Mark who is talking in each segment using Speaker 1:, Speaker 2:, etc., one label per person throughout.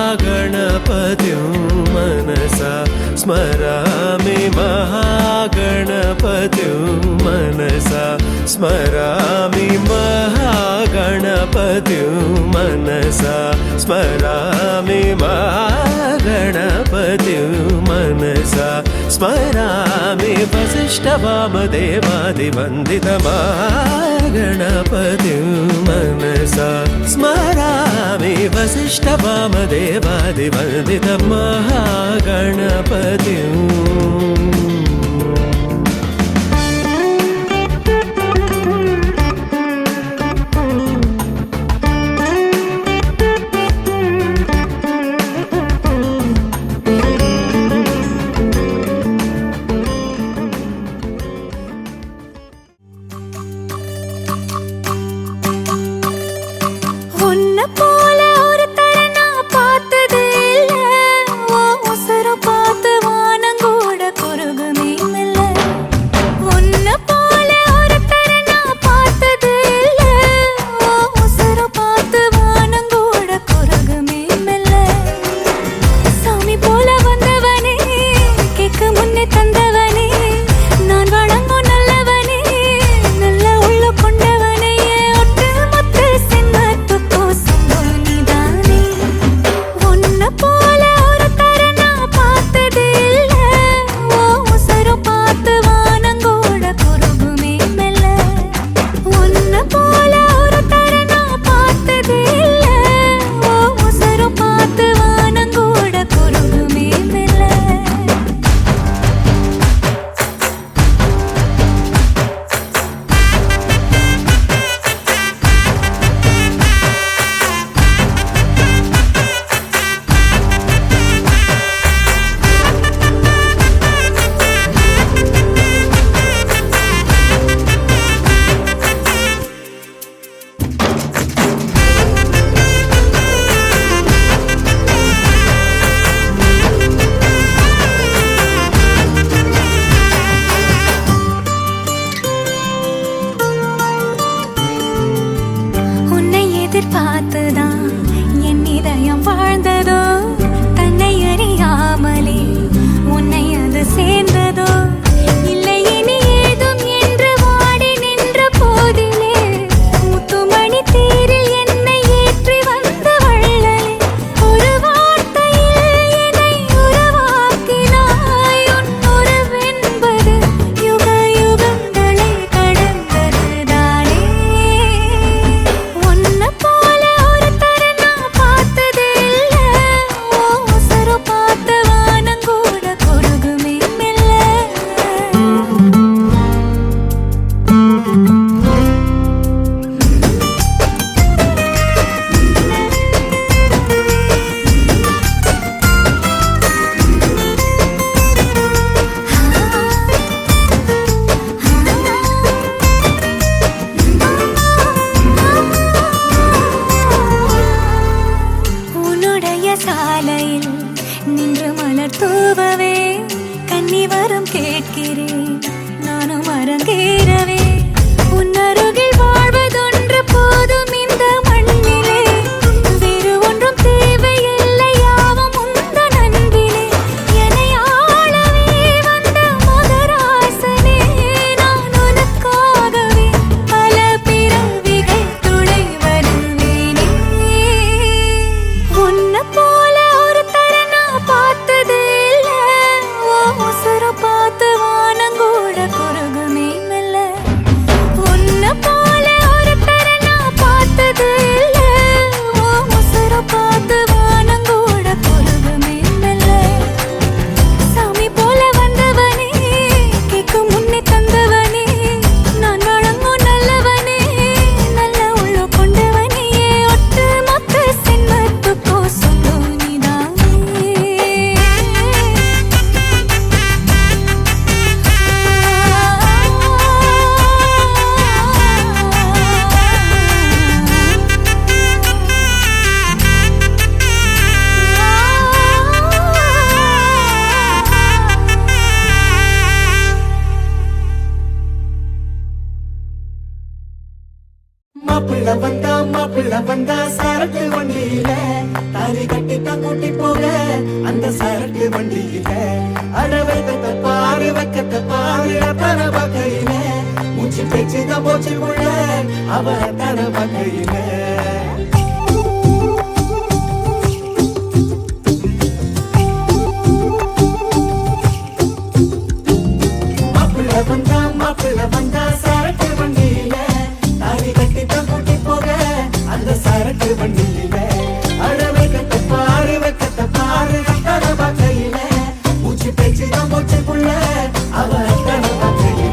Speaker 1: महागणपतिं मनसा स्मरामि महागणपतिं मनसा स्मरामि महागणपतिं मनसा स्मरामि महागणपतिं मनसा स्मरामि वसिष्ठवामदेवादिवन्दित महागणपतिं मनसा स्मरामि वसिष्ठवामदेवादिवन्दित महागणपतिं
Speaker 2: பார்த்து வானங்க வந்தா சரக்கு வண்டியில தாலி கட்டித்தான் கூட்டி போக அந்த சரக்கு வண்டியில அடவைத்த பாரு வைக்கத்த பாரு தர வகையில மூச்சு பேச்சுதான் போச்சு உள்ள அவ தர வகையில மாப்பிள்ள வந்தா சரக்கு வண்டியில தாலி கட்டித்தான் கூட்டி போக அந்த சரக்கு வண்டியில அழவை கத்த பாரு தர வகையில மூச்சு பேச்சுதான் போச்சு புள்ள அவ தர வகையில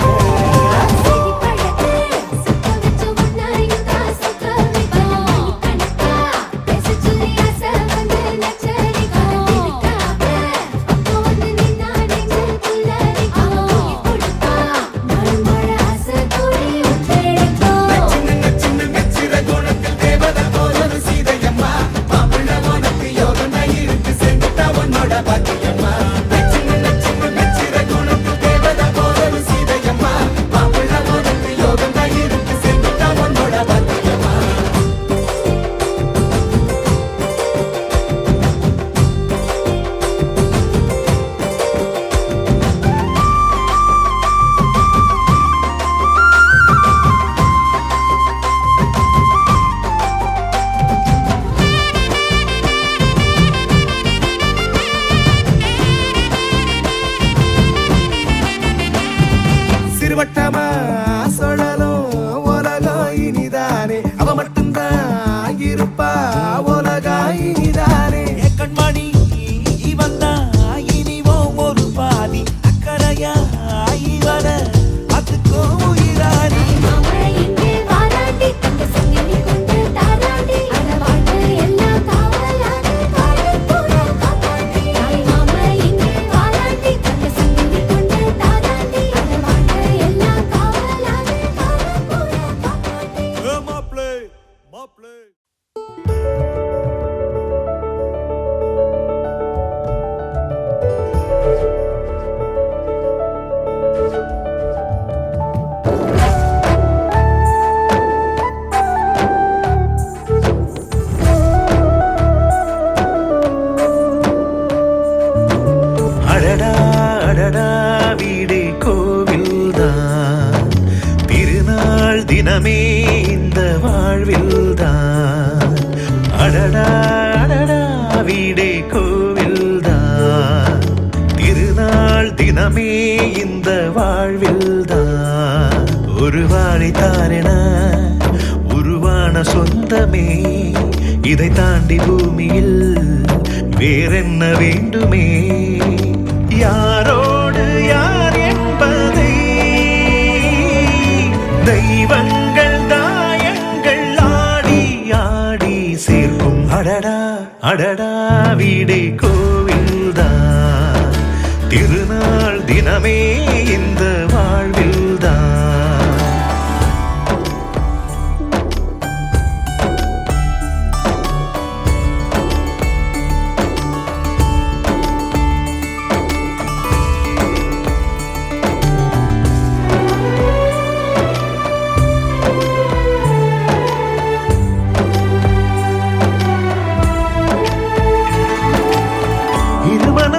Speaker 2: வட்டமா சொல்லலும் உலகம் இனிதானே அவ மட்டும்தான் இருப்பா உலகம் இனிதானே
Speaker 3: கண்மணி இவந்தா இனிவோ ஒரு பாதி அக்கறையா இவர அதுக்கோ உயிராடி வீடே கோவில்தான் திருநாள் தினமே இந்த வாழ்வில்தான் அடடா அடடா வீடே கோவில்தான் திருநாள் தினமே இந்த வாழ்வில்தான் ஒரு வாழைத்தாரென உருவான சொந்தமே இதை தாண்டி பூமியில் வேறென்ன வேண்டுமே யாரோடு யார் என்பதை தெய்வங்கள் தாயங்கள் ஆடி ஆடி சேர்க்கும் அடடா அடடா வீடே கோவில்தான் திருநாள் தினமே இந்த வாழ்வில்தான்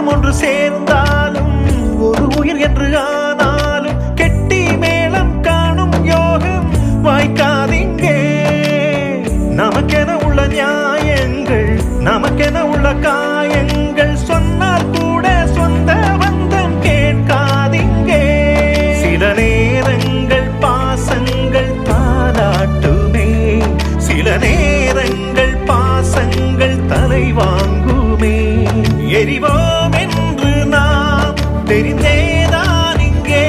Speaker 3: ஒன்று சேர்ந்தாலும் ஒரு உயிர் என்று ஆனாலும் கெட்டி மேளம் காணும் யோகம் வாய்க்காதீங்கே நமக்கென உள்ள நியாயங்கள் நமக்கென உள்ள காயங்கள் சொன்னால் கூட சொந்த பந்தம் கேட்காதீங்கே சில நேரங்கள் பாசங்கள் தாலாட்டுமே சில நேரங்கள் பாசங்கள் தலை வாங்குமே எரிவோம் என்று நாம் தெரிந்தேதான் இங்கே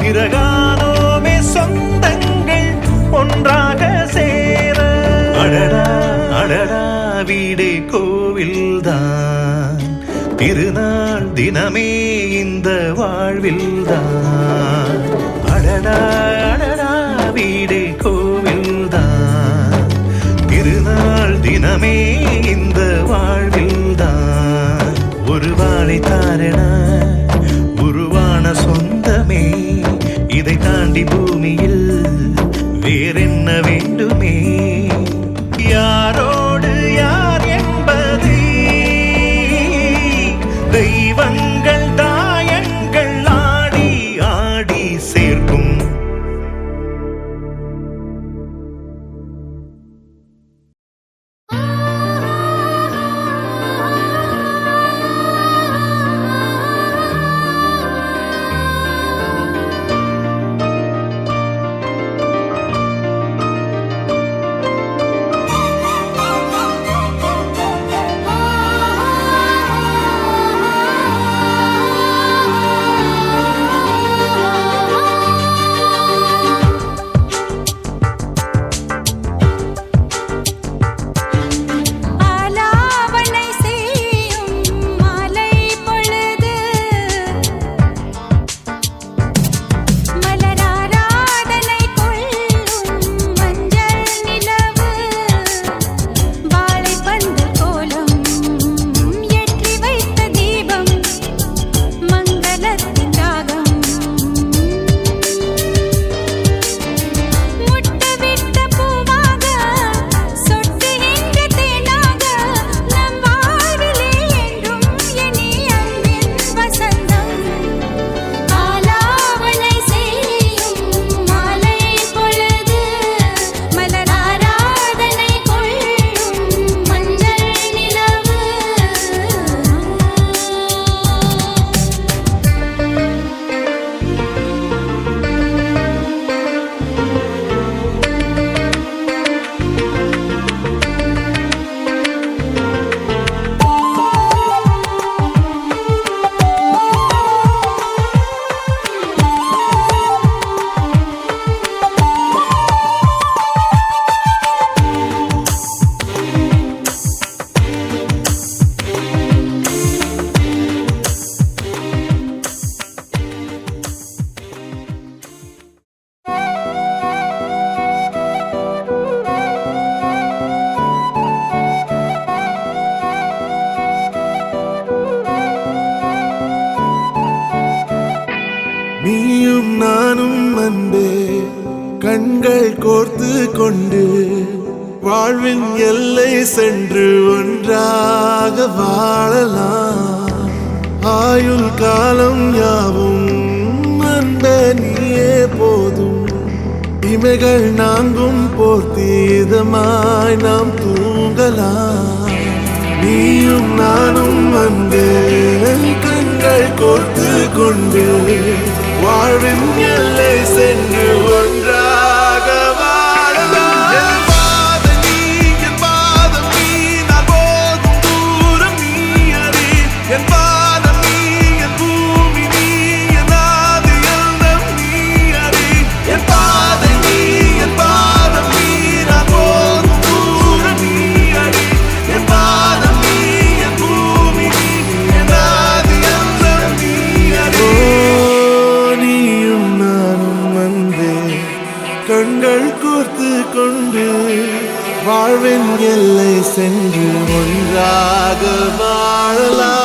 Speaker 3: பிறகானோமே சொந்தங்கள் ஒன்றாக சேர அடடா அடடா வீடே கோவில்தான் திருநாள் தினமே இந்த வாழ்வில்தான் அடடா அடடா வீடே கோவில்தான் திருநாள் தினமே இந்த வாழ்வில்தான் ஒரு வாழைத்தாரென உருவான சொந்தமே இதை தாண்டி பூமியில் வேறென்ன வேண்டுமே
Speaker 4: கண்கள் கோர்த்து கொண்டு வாழ்வின் எல்லை சென்று ஒன்றாக வாழலாம். ஆயுள் காலம் யாவும் அந்த நீயே போதும். இமைகள் நாங்கும் போர்த்தி இதமாய் நாம் தூங்கலாம். நீயும் நானும் வந்து கண்கள் கோர்த்து கொண்டு வாழ்வின் எல்லை சென்று ஒன்றாக வாழலாம். என் பாதம் நீ, என் பாதம் நீ, நான் போகும் தூரம் நீ அறி. என் பாதம் நீ, என் பூமி நீ, என் ஆதி எல்லாம் நீ அறி. என் பாதம் நீ, என் பாதம் நீ, நான் போகும் தூரம் நீ அறி. என் பாதம் நீ, என் பூமி நீ, என் ஆதி எல்லாம் நீ அறி. நீயும் நானும் வந்தே கண்கள் கோர்த்து கொண்டு வாழ்வின் எல்லை சென்று ஒன்றாக வாழலாம்.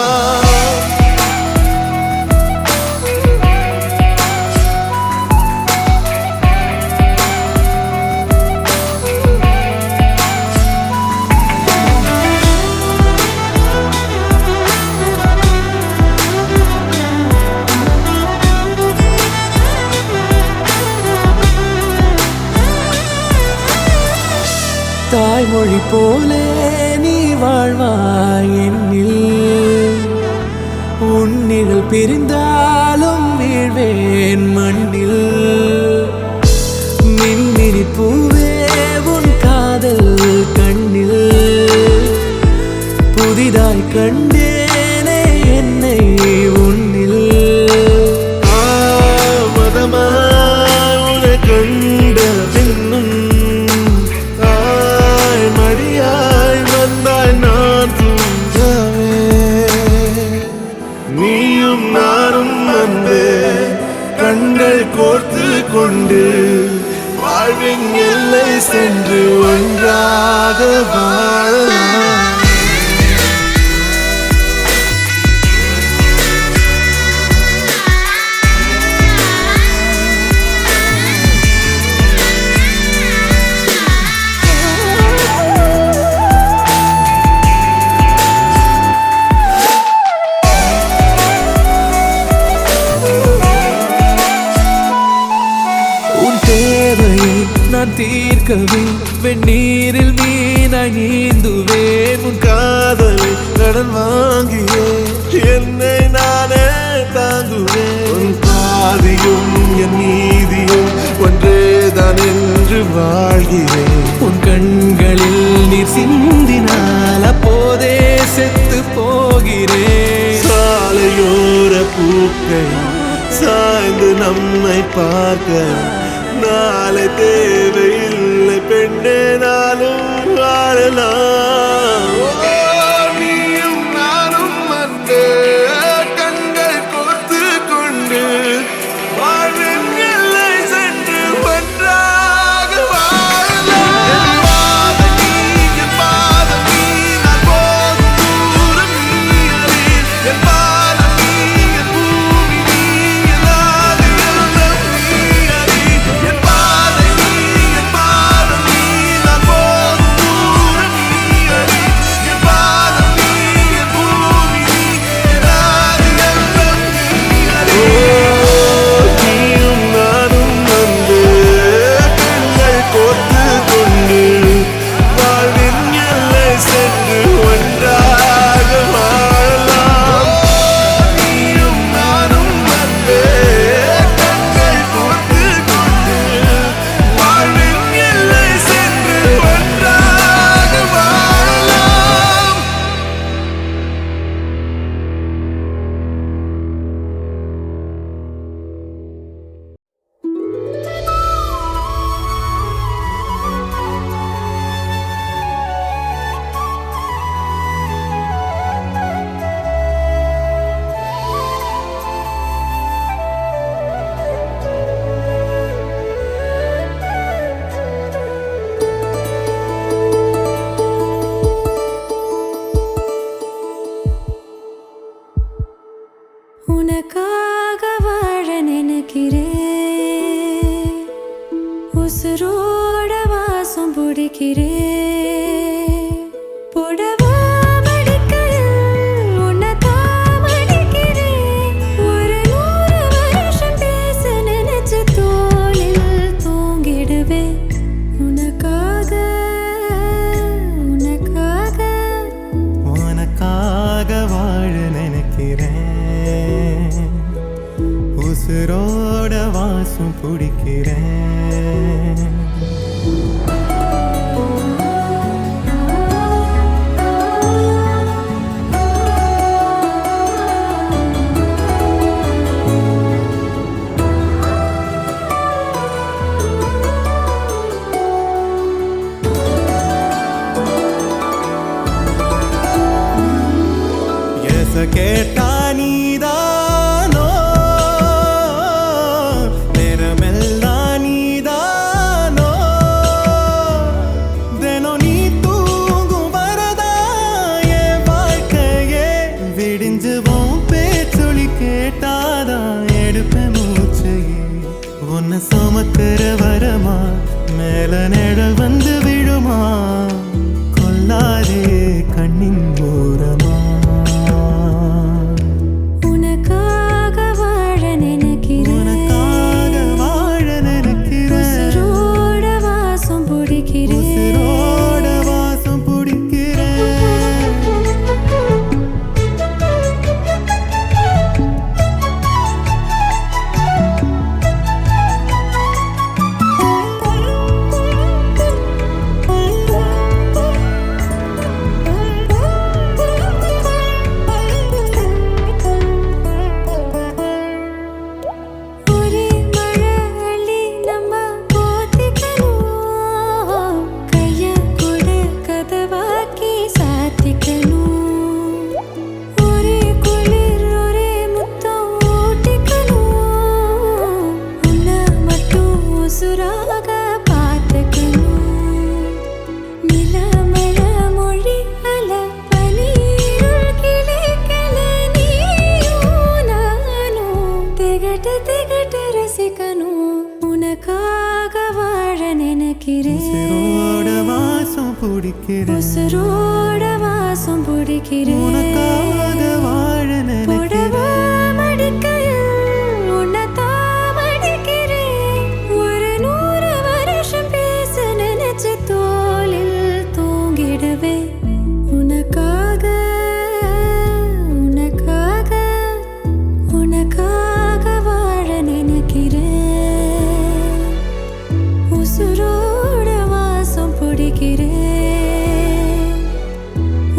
Speaker 1: தாய்மொழி போலே நீ வாழ்வாய் என்னில். உன்னிகள் பிரிந்தாலும் வீழ்வேன் மண்ணில். மின்மினி பூவே உன் காதல் கண்ணில். புதிதாய் கண்டேனே என்னை உன்னில்.
Speaker 4: மதமாய் உன்னை கண்ட பின்னும் மடியாய் வந்தாய் நான் தூங்கவே. நீயும் நானும் வந்து கண்கள் கோர்த்து கொண்டு வாழ்வின் எல்லை சென்று ஒன்றாக வாழலாம்.
Speaker 1: நான் தீர்க்கவே வெந்நீரில் மீனாய் நீந்துவேன்.
Speaker 4: உன் காதலை கடன் வாங்கியே என்னை நானே தாங்குவேன். உன் பாதியும் என் நீதியும் ஒன்றேதான் என்று வாழ்கிறேன்.
Speaker 1: உன் கண்களில் நீர் சிந்தினால் அப்போதே செத்து போகிறேன்.
Speaker 4: சாலையோர பூக்கள் சாய்ந்து நம்மை பார்க்க நாளை தேவையில்லை பெண்ணே, நாளும் வாழலாம். நீயும் நானும் வந்து கண்கள் கோர்த்து கொண்டு வாழ்வின் எல்லை சென்று ஒன்றாக வாழலாம். என் பாதம் நீ, என் பாதம் நீ, நான் போகும் தூரம் நீ அறி. என் பாதம் நீ, என் பூமி நீ, என் ஆதி எல்லாம் நீ அறி. என் பாதம் நீ, என் பாதம் நீ, நான் போகும் தூரம் நீ அறி. என் பாதம் நீ, என் பூமி நீ, என் ஆதி எல்லாம் நீ அறி. நீயும் நானும் வந்து கண்கள் கோர்த்து கொண்டு வாழ்வின் எல்லை சென்று ஒன்றாக வாழலாம். நீயும் நானும் வந்து கண்கள் கோர்த்து கொண்டு வாழ்வின் எல்லை சென்று ஒன்றாக வாழலாம்.
Speaker 5: உனக்காக வாழ நினைக்கிறேன்.
Speaker 1: வாழ நினைக்கிறேன், உசுரோட வாசம் பிடிக்கிறேன். கேட்டா நீதானோ, நேரமெல்லாம் நீதானோ, தினம் நீ தூங்கும் வரதா என் வாழ்க்கையே. விடிஞ்சுவோம் பேச்சொலி கேட்டாதான் எடுப்பேன் மூச்சையே. உன்னை சுமக்கிற வரமா மேல நிழல் வந்து விழுமா, கொல்லாதே கண்ணின் ஓரமா. உசுரோட வாசம் பிடிக்கிறேன், உனக்காக வாழ நினைக்கிறேன். மடிக்கையில் உன்னைத்தான் மடிக்கிறேன், ஒரு 100 வருஷம் பேச நினைச்சு தோளில் தூங்கிடுவேன். உனக்காக உனக்காக உனக்காக வாழ நினைக்கிறேன், உசுரோட வாசம் பிடிக்கிறேன்,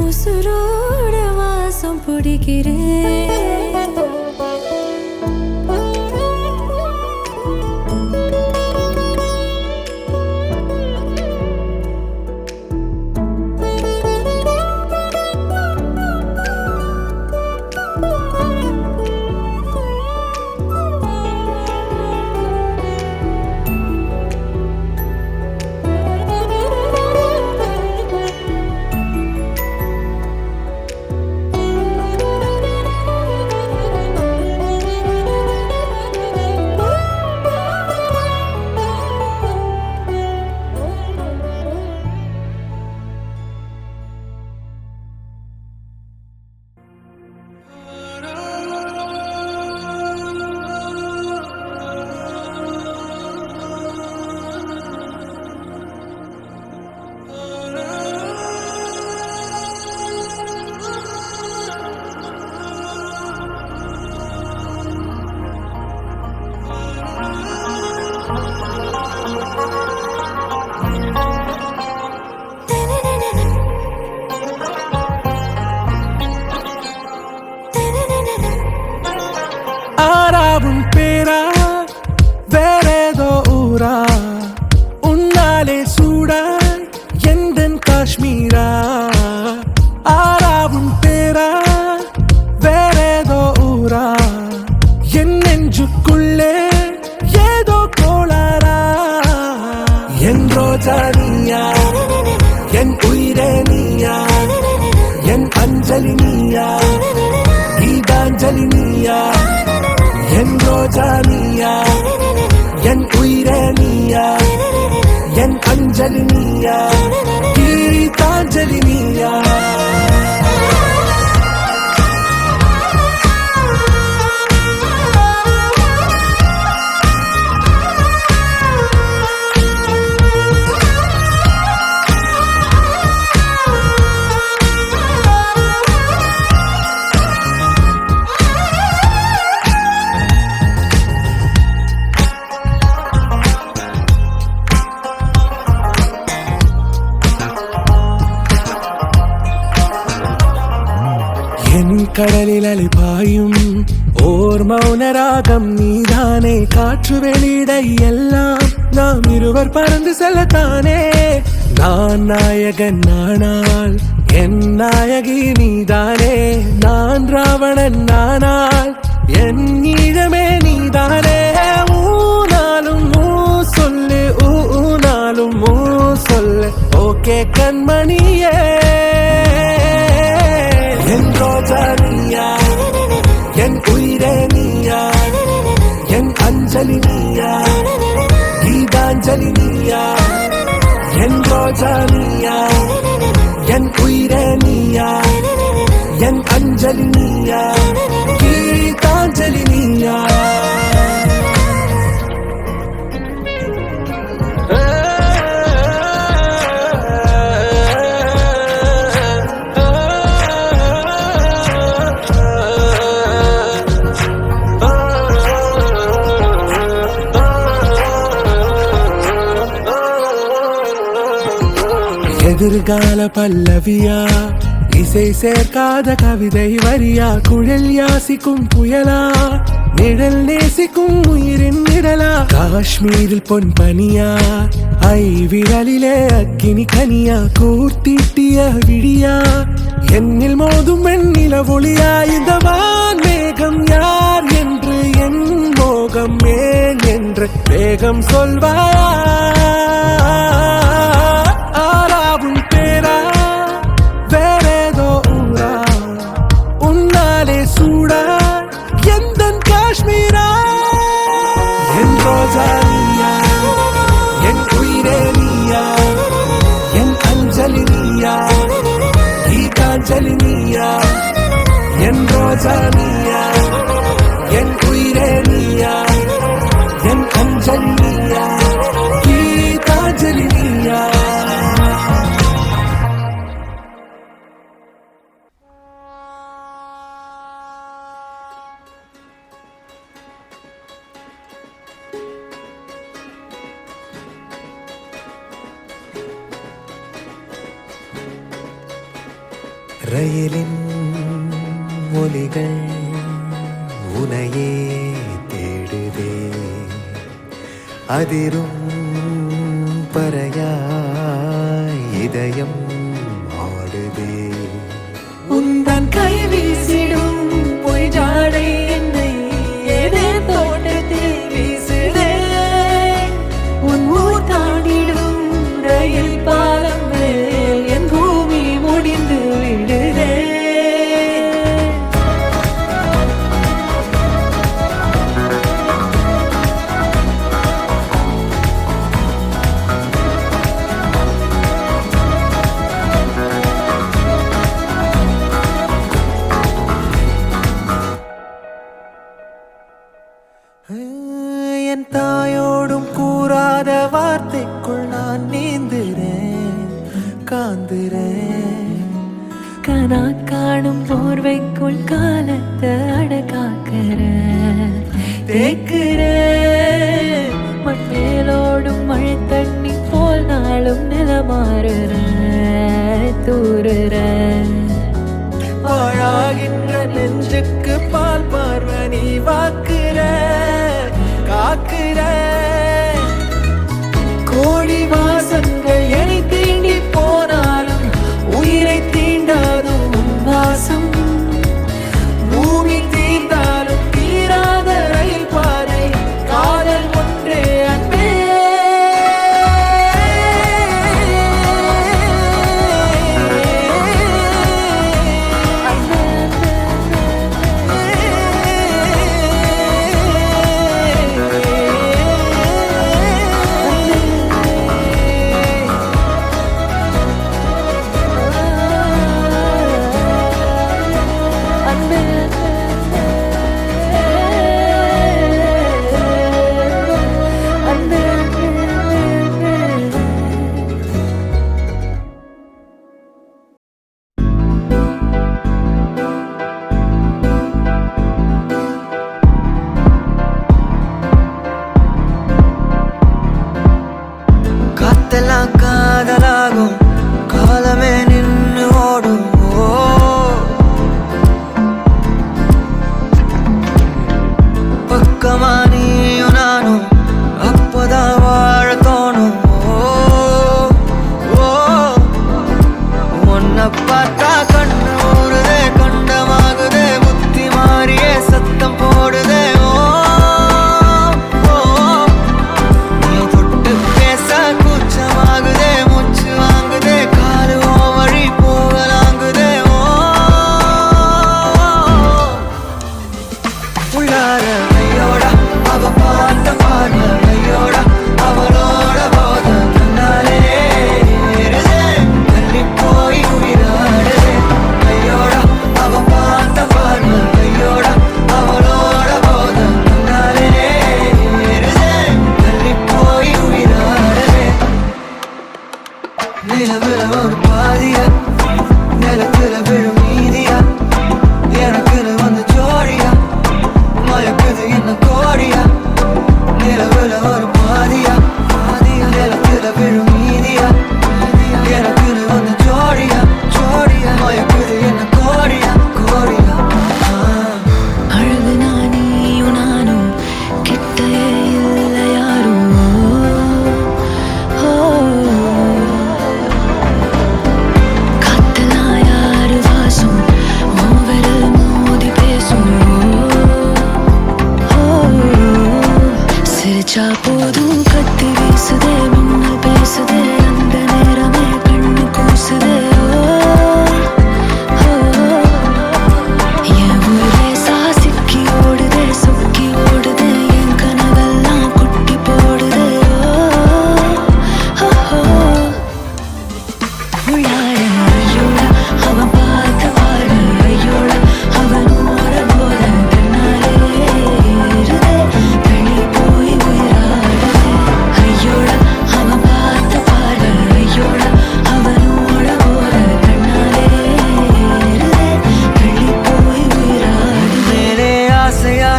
Speaker 1: உசுரோட வாசம் பிடிக்கிறேன்.
Speaker 5: ஆராவும் பேரா வேறேதோ ஊரா, உன்னாலே சூடா எந்தன் காஷ்மீரா. ஆராவும் பேரா வேறேதோ ஊரா, என் நெஞ்சுக்குள்ளே ஏதோ கோளாரா. என் ரோஜா நீயா, என் உயிரே நீயா, என் அஞ்சலி நீயா, கீதாஞ்சலி நீயா. என் ரோஜா நீயா, என் உயிரே நீயா, என் அஞ்சலி நீயா, கீதாஞ்சலி நீயா. என் கடலில் அலைபாயும் ஓர் மௌன ராகம் நீதானே. காற்று வெளியிட எல்லாம் நாம் இருவர் பறந்து செல்லத்தானே. நான் நாயகன் நானால் என் நாயகி நீதானே. நான் ராவணன் நானால் என் ஈழமே நீதானே. ஊனாலும் ஊ சொல்லு ஊனாலும் ஊ சொல்லு ஓகே கண்மணியே. என் ரோஜா நீயா, என் உயிரே நீயா, என் அஞ்சலி நீயா, கீதாஞ்சலி நீயா. என் ரோஜா நீயா, என் உயிரே நீயா, என் அஞ்சலி நீயா, கீதாஞ்சலி நீயா. எதிர்கால பல்லவியா, இசை சேர்க்காத கவிதை வரியா, குழல் யாசிக்கும் புயலா, நிழல் நேசிக்கும் உயிரின் நிழலா, காஷ்மீரில் பொன் பனியா, ஐ விரலிலே அக்கினி கனியா, கூர்த்திட்டிய விழியா, என்னில் மோதும் வெண்ணில ஒளியா. இந்த வான் மேகம் யார் என்று என் மோகம் ஏன் என்று வேகம் சொல்வாயா. ஆராவும் பேரா வேறேதோ ஊரா, உன்னாலே சூடா எந்தன் காஷ்மீரா. என் ரோஜா நீயா, என் உயிரே நீயா, என் அஞ்சலி நீயா, கீதாஞ்சலி நீயா. என் ரோஜா நீயா, என் உயிரே நீயா, என் அஞ்சலி நீயா, கீதாஞ்சலி நீயா.
Speaker 2: ரயிலின் ஒலிகள் உனையே தேடுதே, அதிரும் பறையாய் இதயம் ஆடுதே.
Speaker 1: உந்தன் கை வீசிடும் பொய் ஜாடை என்னை ஏதே தோட்டத்தில் வீசுதே. உன் ஊர் தாண்டிடும் ரயில் பாலம் மேல் என் பூமி முடிந்து விடுதே.
Speaker 2: என் தாயோடும் கூறாத வார்த்தைக்குள் நான் நீந்துறேன், காந்துறேன்.
Speaker 1: கனா காணும் போர்வைக்குள் காலத்தை அடக்காக்கிற தேக்குற. மண்மேலோடும் மழை தண்ணி போல் நாளும் நிலமாறுற தூறுற.
Speaker 2: பாழாகின்ற நெஞ்சுக்கு பால் பார்வனி வாக்குற காக்குற. கோடி வாசங்கள் என்னை தீண்டி போனாலும் உயிரை தீண்டாதும் வாசம். பூமி தீர்ந்தாலும் தீராத ரயில் பாதை காதல் ஒன்றே அன்பே. காத்தெல்லாம் காதலாகும், காலமே நின்று ஓடும்.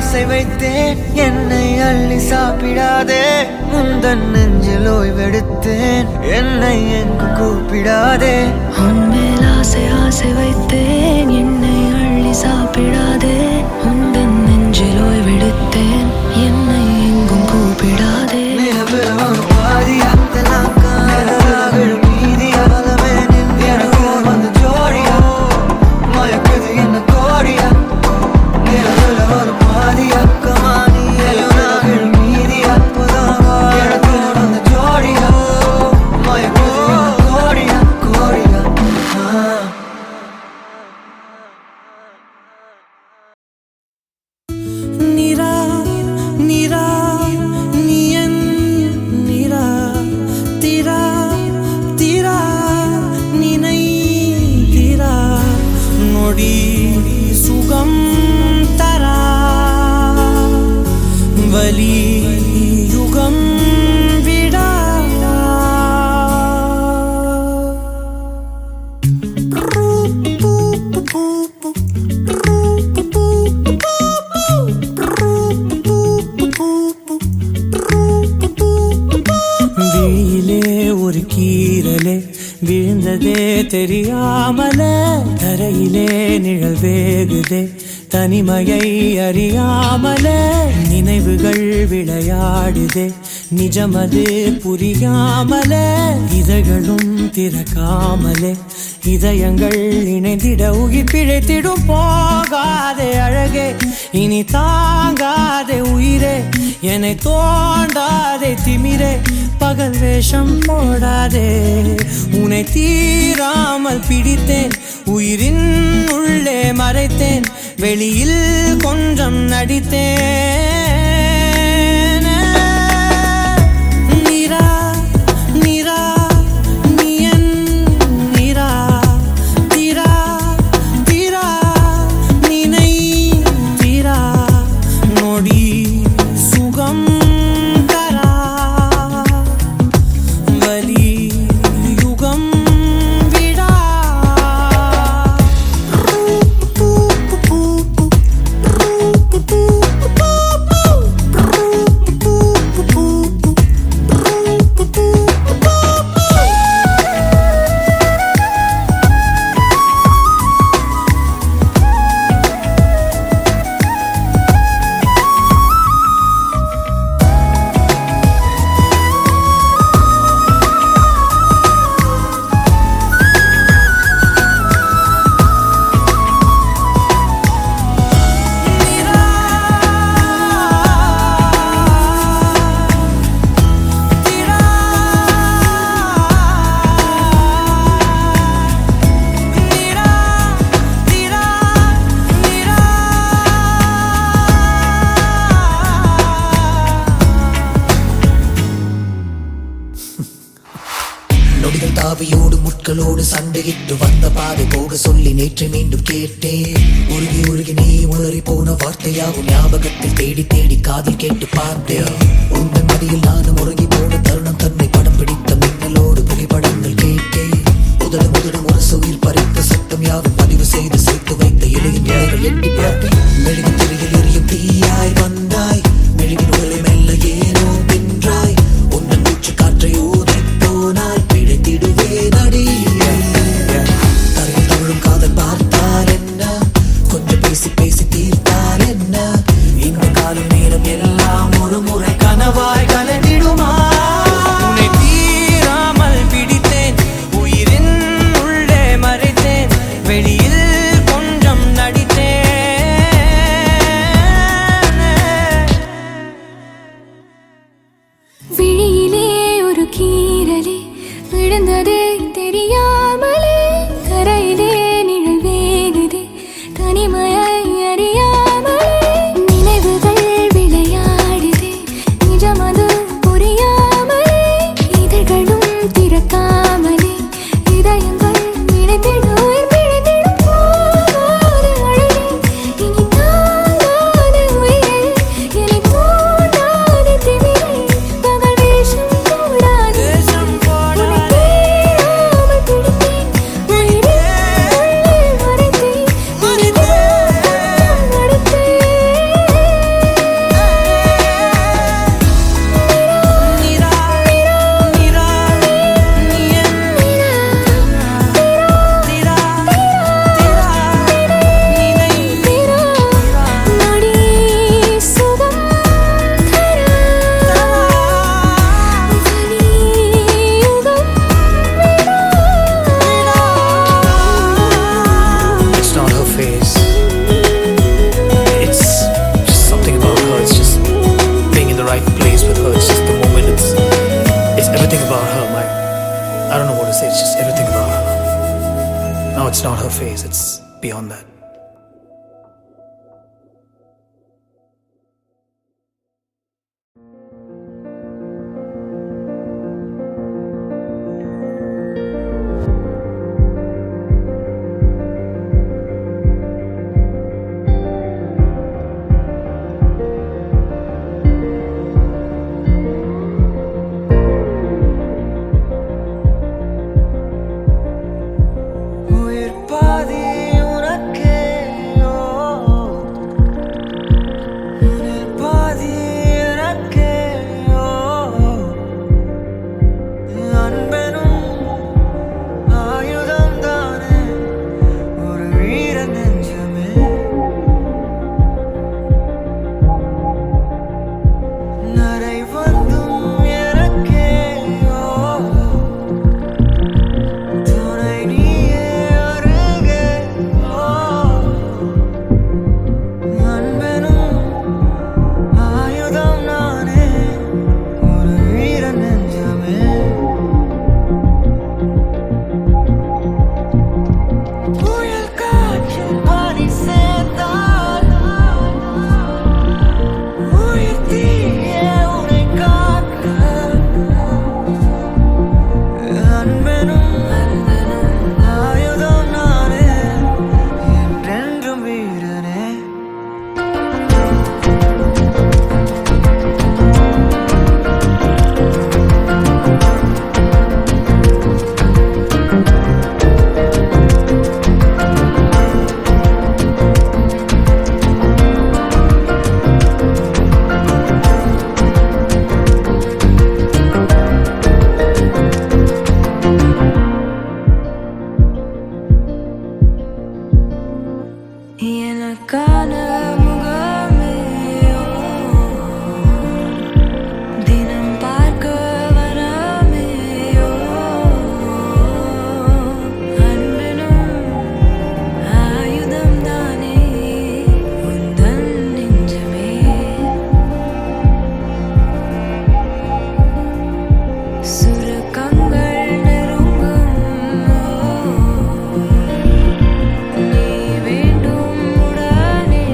Speaker 6: ஆசை வைத்தேன் என்னை அள்ளி சாப்பிடாதே முந்தன் நெஞ்சில் ஓய்வெடுத்தேன் என்னை எங்கு கூப்பிடாதே
Speaker 1: உன்மேல் ஆசை ஆசை வைத்தேன் என்னை அள்ளி சாப்பிடாதே உந்தன் நெஞ்சில் ஓய்வெடுத்தேன் என்னை எங்கும் கூப்பிடாதே
Speaker 6: பாதியா
Speaker 5: சுகம் தரா வலி யுகம் விடா வீலே ஒரு கீரலே விழுந்ததே தெரியாமல தரையிலே நிழல் வேகுதே தனிமையை அறியாமல நினைவுகள் விளையாடுதே நிஜமது புரியாமல இதழ்களும் திறக்காமலே இதயங்கள் இணைந்திட உயிர் பிழைத்திடும் போகாதே அழகே இனி தாங்காதே உயிரே என்னை தோண்டாதே திமிரே பகல் வேஷம் போடாதே உன்னை தீராமல் பிடித்தேன் உயிரின் உள்ளே மறைத்தேன் வெளியில் கொஞ்சம் நடித்தேன் நீரா நீரா நீயன் நீரா தீரா தீரா நினை தீரா நொடி சுகம்
Speaker 7: தாவியோடு முட்களோடு சண்டையிட்டு வந்த பாதை போக சொல்லி நேற்று மீண்டும் கேட்டேன் உருகி உருகி நீ உளறி போன வார்த்தையாகும் ஞாபகத்தில் தேடி தேடி காதில் கேட்டு பார்த்தேன் உங்கள் மடியில் நானும் உருகி போன தருணம் தன்னை படம் பிடித்த மின்னலோடு புகைப்படங்கள் கேட்டேன் முதல் முதலும் ஒரு உயிர் பறித்த சத்தம் யாவும் பதிவு செய்து சேர்த்து வைத்த இளையின் நிலைகள் எட்டி பார்த்தேன் மெழுகு திரையில் எரியும் தீயாய் வந்தாய் மெழுகின் உடலை மெல்ல ஏனோ வென்றாய் உன்னன் மூச்சு காற்றை ஊதி போனாய் பிழைத்திடுவே நடி தரையில் தவழும் காதல் பார்த்தால் என்ன கொஞ்சம் பேசி பேசி தீர்த்தால் என்ன இந்த காலம் நேரம் எல்லாம் ஒரு முறை கனவாய் கலந்திடுமா
Speaker 5: உன்னை தீராமல் பிடித்தேன் உயிரின் உள்ளே மறைத்தேன் வெளியில் கொஞ்சம் நடித்தேன் beyond that.
Speaker 6: உயிர் பாதி உனக்கே, உயிர் பாதி எனக்கே. அன்பெனும் ஆயுதம் தானே ஒரு வீர நெஞ்சமே. நரை வந்தும் எனக்கே, துணை நீயே அருகே. அன்பெனும் ஆயுதம் நானே ஒரு வீர நெஞ்சமே. புயல் காற்றில் பனி சேர்ந்தால் உயிர் தீயே உன்னை காக்க. அன்பெனும் ஆயுதம் நானே என்றென்றும் வீரனே. எனக்கான முகமே தினம் பார்க்க வராமே. அன்பெனும் ஆயுதம் தானே உந்தன் நெஞ்சமே. சுரக்கங்கள் நெருங்கும் நீ வேண்டும் உடனே.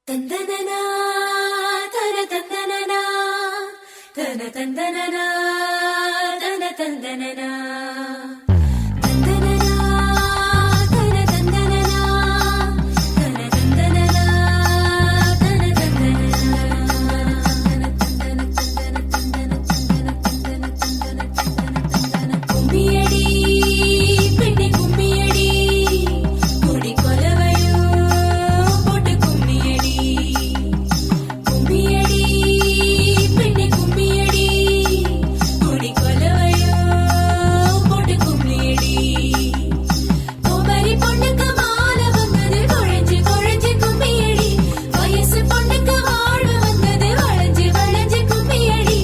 Speaker 6: தந்தனனா தன தந்தனனா தன தந்தனனா தன தந்தனனா தந்தனனா தன தந்தனனா தன தந்தனனா தன தந்தனனா கும்மியடி பெண்ணே கும்மியடி குடி கொலவையோ போட்டு கும்மியடி கும்மியடி பெண்ணே கும்மியடி குடி கொலவையோ போட்டு கும்மியடி கோமரி பொண்ணுக்கு மாலை வந்தது குழஞ்சு குழஞ்சு கும்மியடி வயசு பொண்ணுக்கு வாழ்வு வந்தது வளைஞ்சு வளைஞ்சு கும்மியடி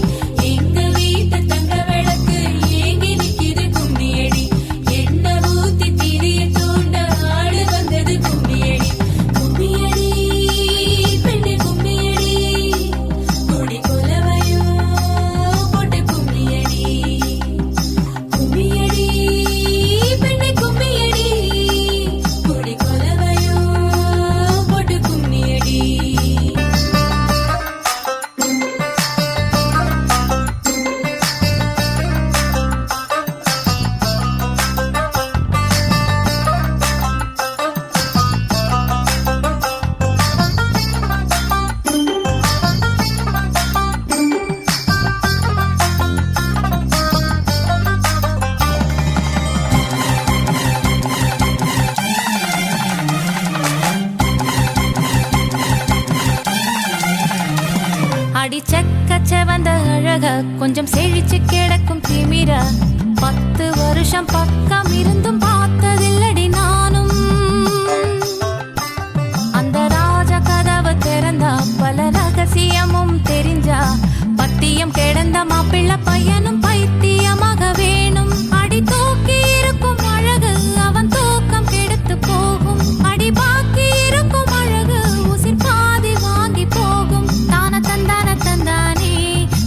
Speaker 6: எங்க வீட்டு தங்க விளக்கு ஏங்கி நிக்குது கும்மியடி எண்ணெய் ஊத்தி திரிய தூண்ட ஆளு வந்தது கும்மியடி கும்மியடி பெண்ணே கும்மியடி குடி கொலவையோ போட்டு கும்மியடி கும்மியடி பெண்ணே கும்மியடி குடி கொலவையோ போட்டு கும்மியடி அடி செக்க செவந்த அழக கொஞ்சம் செழிச்சு கிடக்கும் திமிர 10 வருஷம் பக்கம் இருந்தும் பார்த்ததில்லடி நானும் அந்த ராஜ கதவு திறந்தா பல ரகசியமும் தெரிஞ்சா பத்தியம் கிடந்த மாப்பிள்ள பையனும் பைத்தியமாக வேணும் அடி தூக்கி இருக்கும் அழகு அவன் தூக்கம் கெடுத்து போகும் அடி பாக்கி இருக்கும் அழகு உசிர் பாதி வாங்கி போகும் தான தந்தான தந்தானே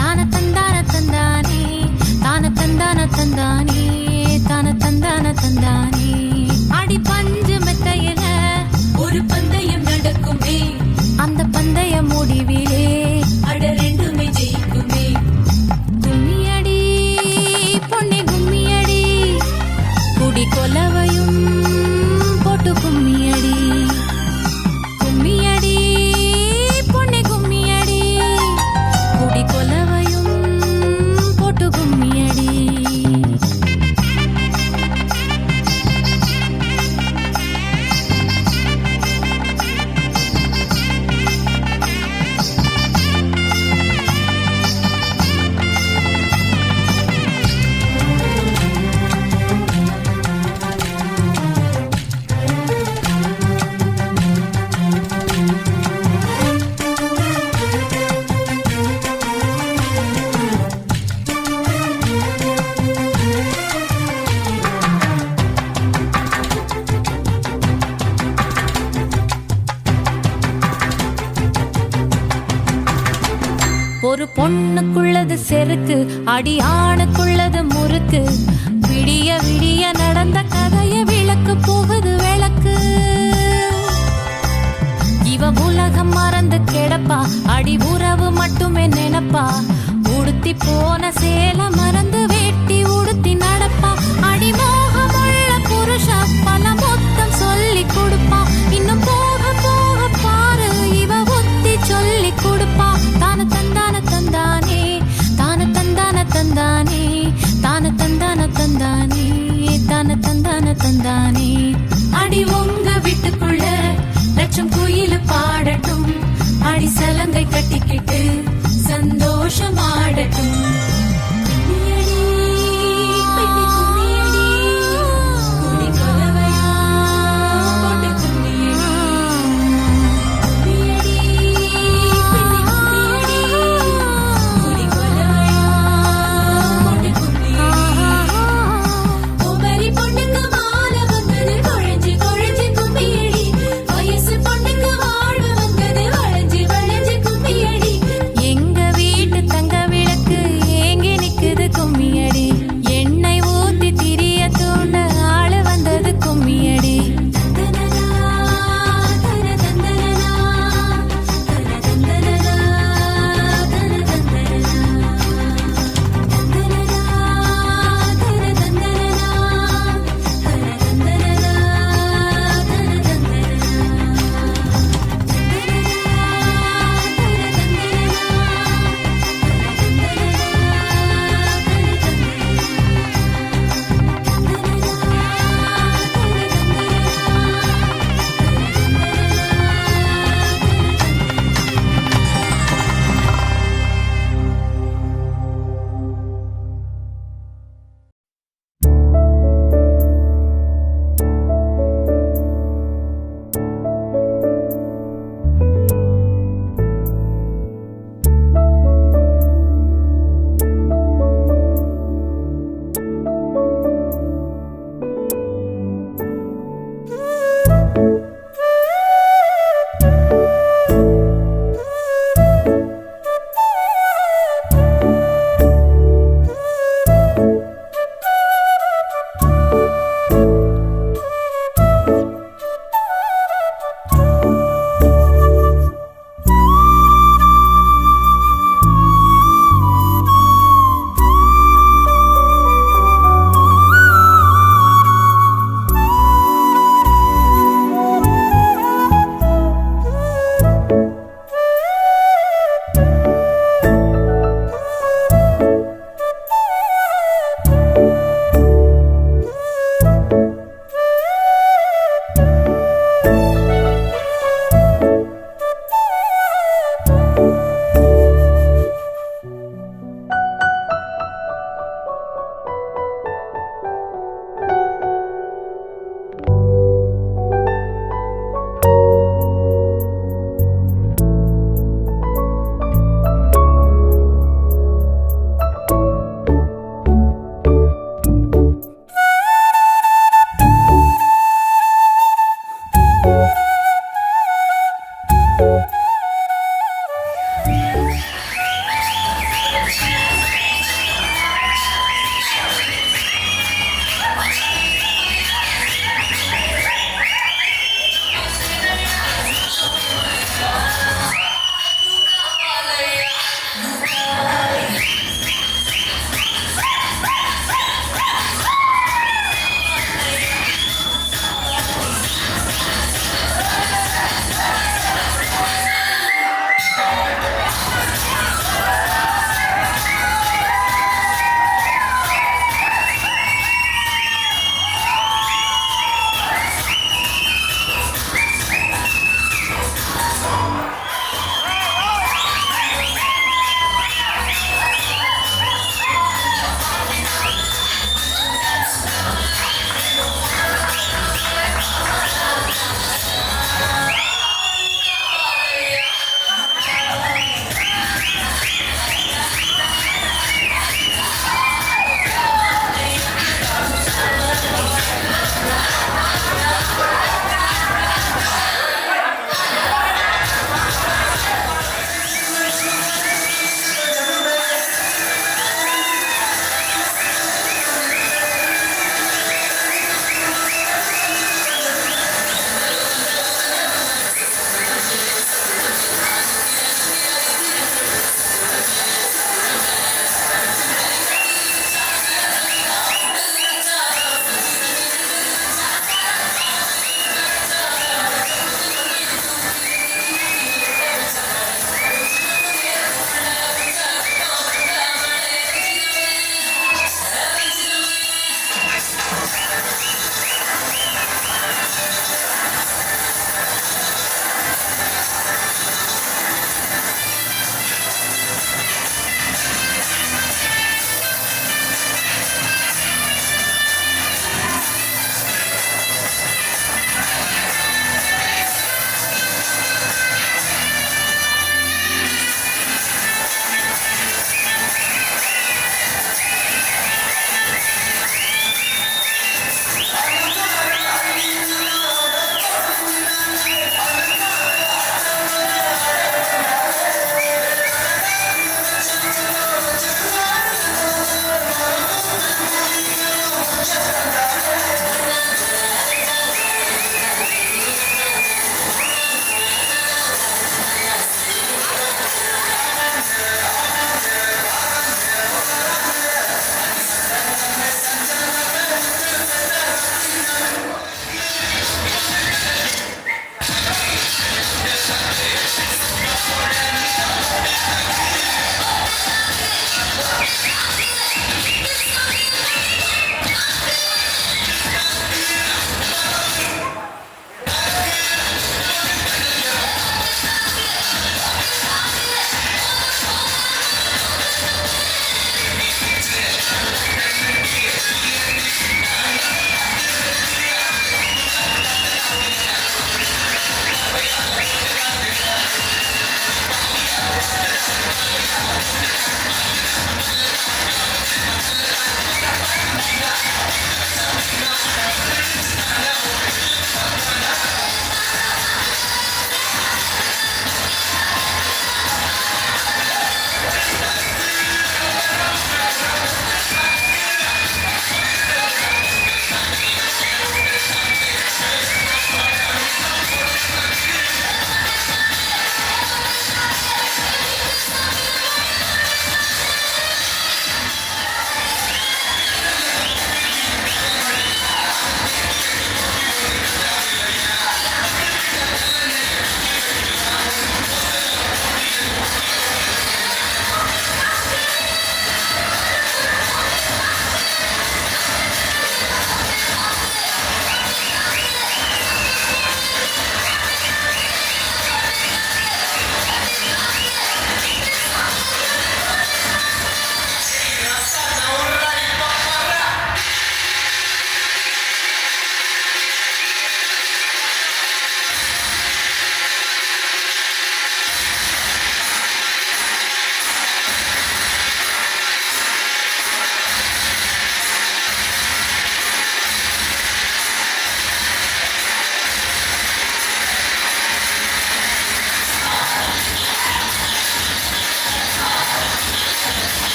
Speaker 6: தான தந்தான தந்தானே தான தந்தான தந்தானே தான தந்தான தந்தானே அடி பஞ்சு மெத்தையில ஒரு பந்தயம் நடக்குமே அந்த பந்தய முடிவிலே அட ரெண்டுமே ஜெயிக்குமே கும்மியடி பொன்னே கும்மியடி குடி கொலவையும் போட்டு கும்மியடி கும்மியடி பொன்னே கும்மியடி குடி கொலவையும் போட்டு கும்மியடி ஒரு பொண்ணுக்குள்ளது செருக்கு அடி ஆணுக்குள்ளது முறுக்கு விடிய விடிய நடந்த கதைய விளக்கு போகுது விளக்கு இவ உலகம் மறந்து கிடப்பா அடி உறவு மட்டுமே நினைப்பா உடுத்தி போன சேல மறந்து வேட்டி உடுத்தி நடப்பா அடி மோகமுள்ள புருஷா பல மொத்தம் சொல்லி கொடுப்பா இன்னும் போக போக பாரு இவ ஒத்தி சொல்லி கொடுப்பா தான தந்தான தந்தானே தான தந்தான தந்தானே தான தந்தான தந்தானே தான தந்தான தந்தானே அடி உங்க வீட்டுக்குள்ள லட்சம் குயில் பாடட்டும் அடி சலங்கை கட்டிக்கிட்டு சந்தோஷமாடட்டும் கும்மியடி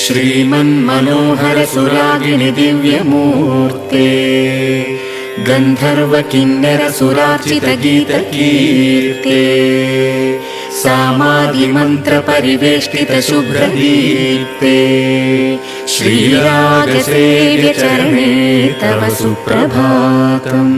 Speaker 8: श्रीमन्मनोहर सुरागिनि दिव्यमूर्ते गन्धर्व किन्नर सुरार्चित गीतकीर्ते सामादिमन्त्र परिवेष्टित शुभ्रदीप्ते श्रीरागसेव्य चरणे तव सुप्रभातम्।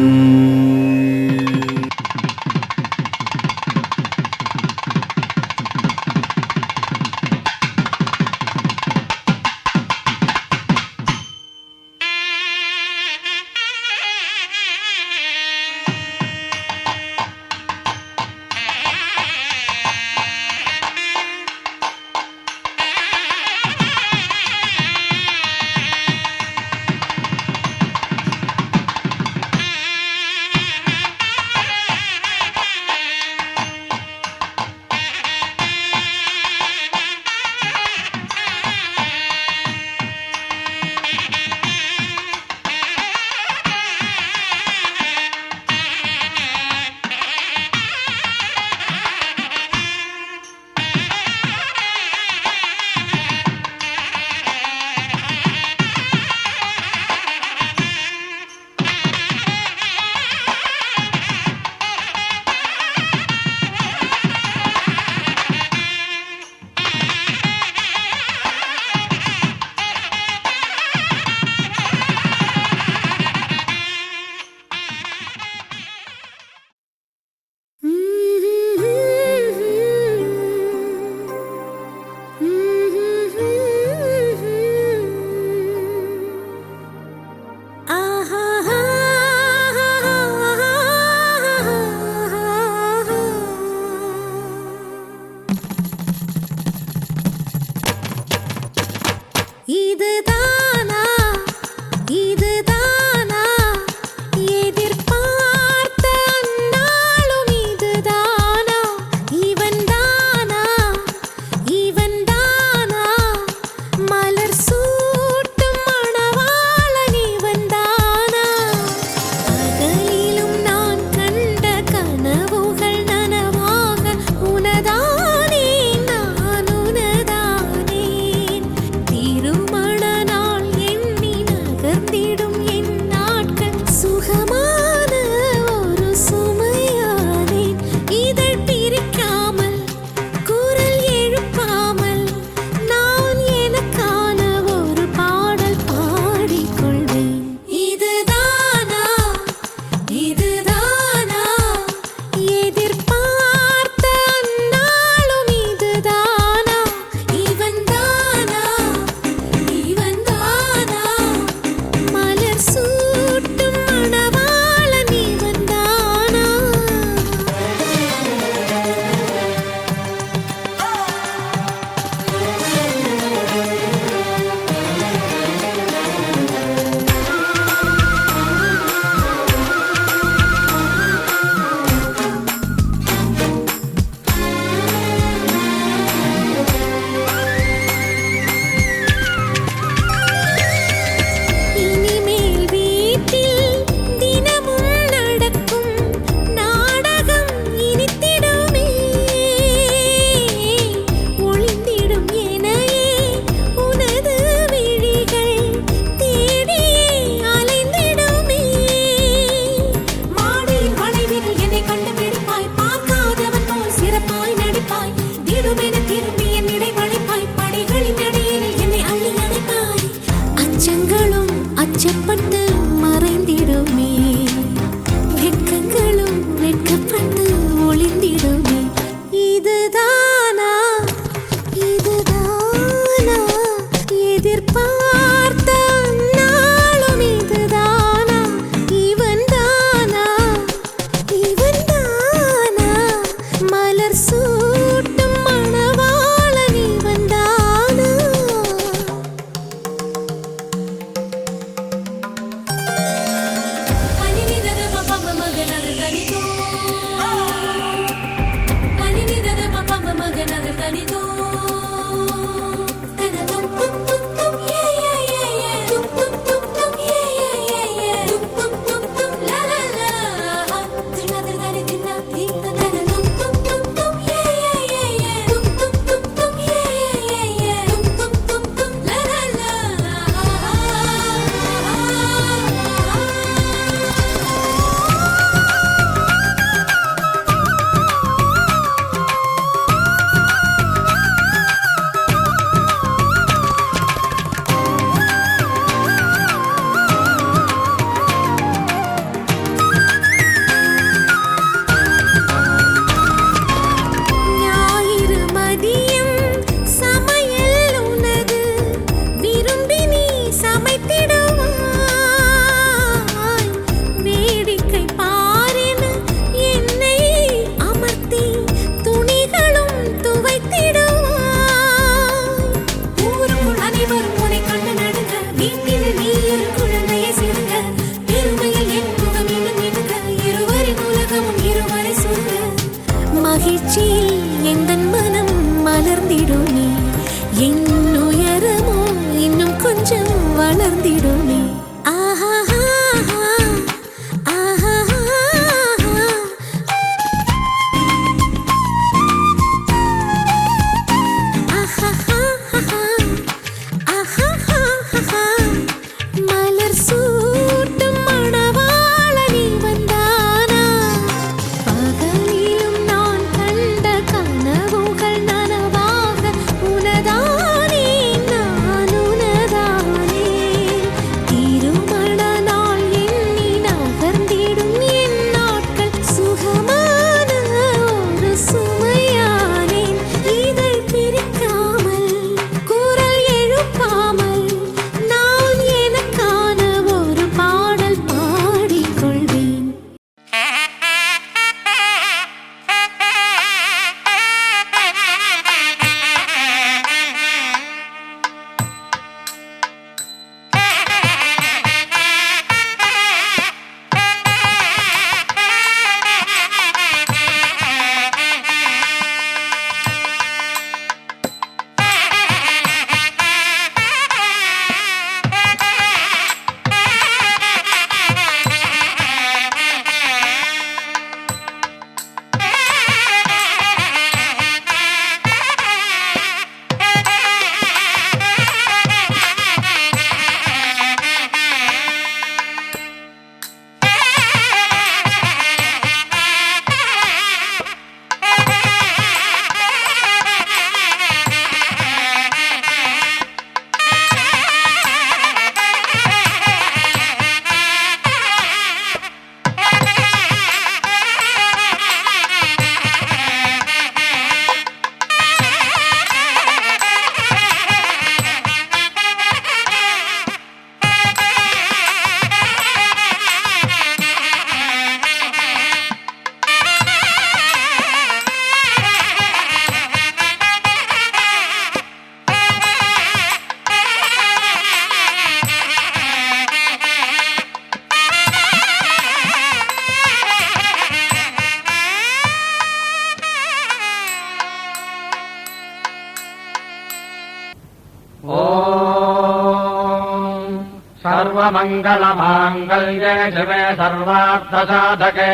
Speaker 9: सर्वमङ्गलमाङ्गल्ये शिवे सर्वार्थसाधके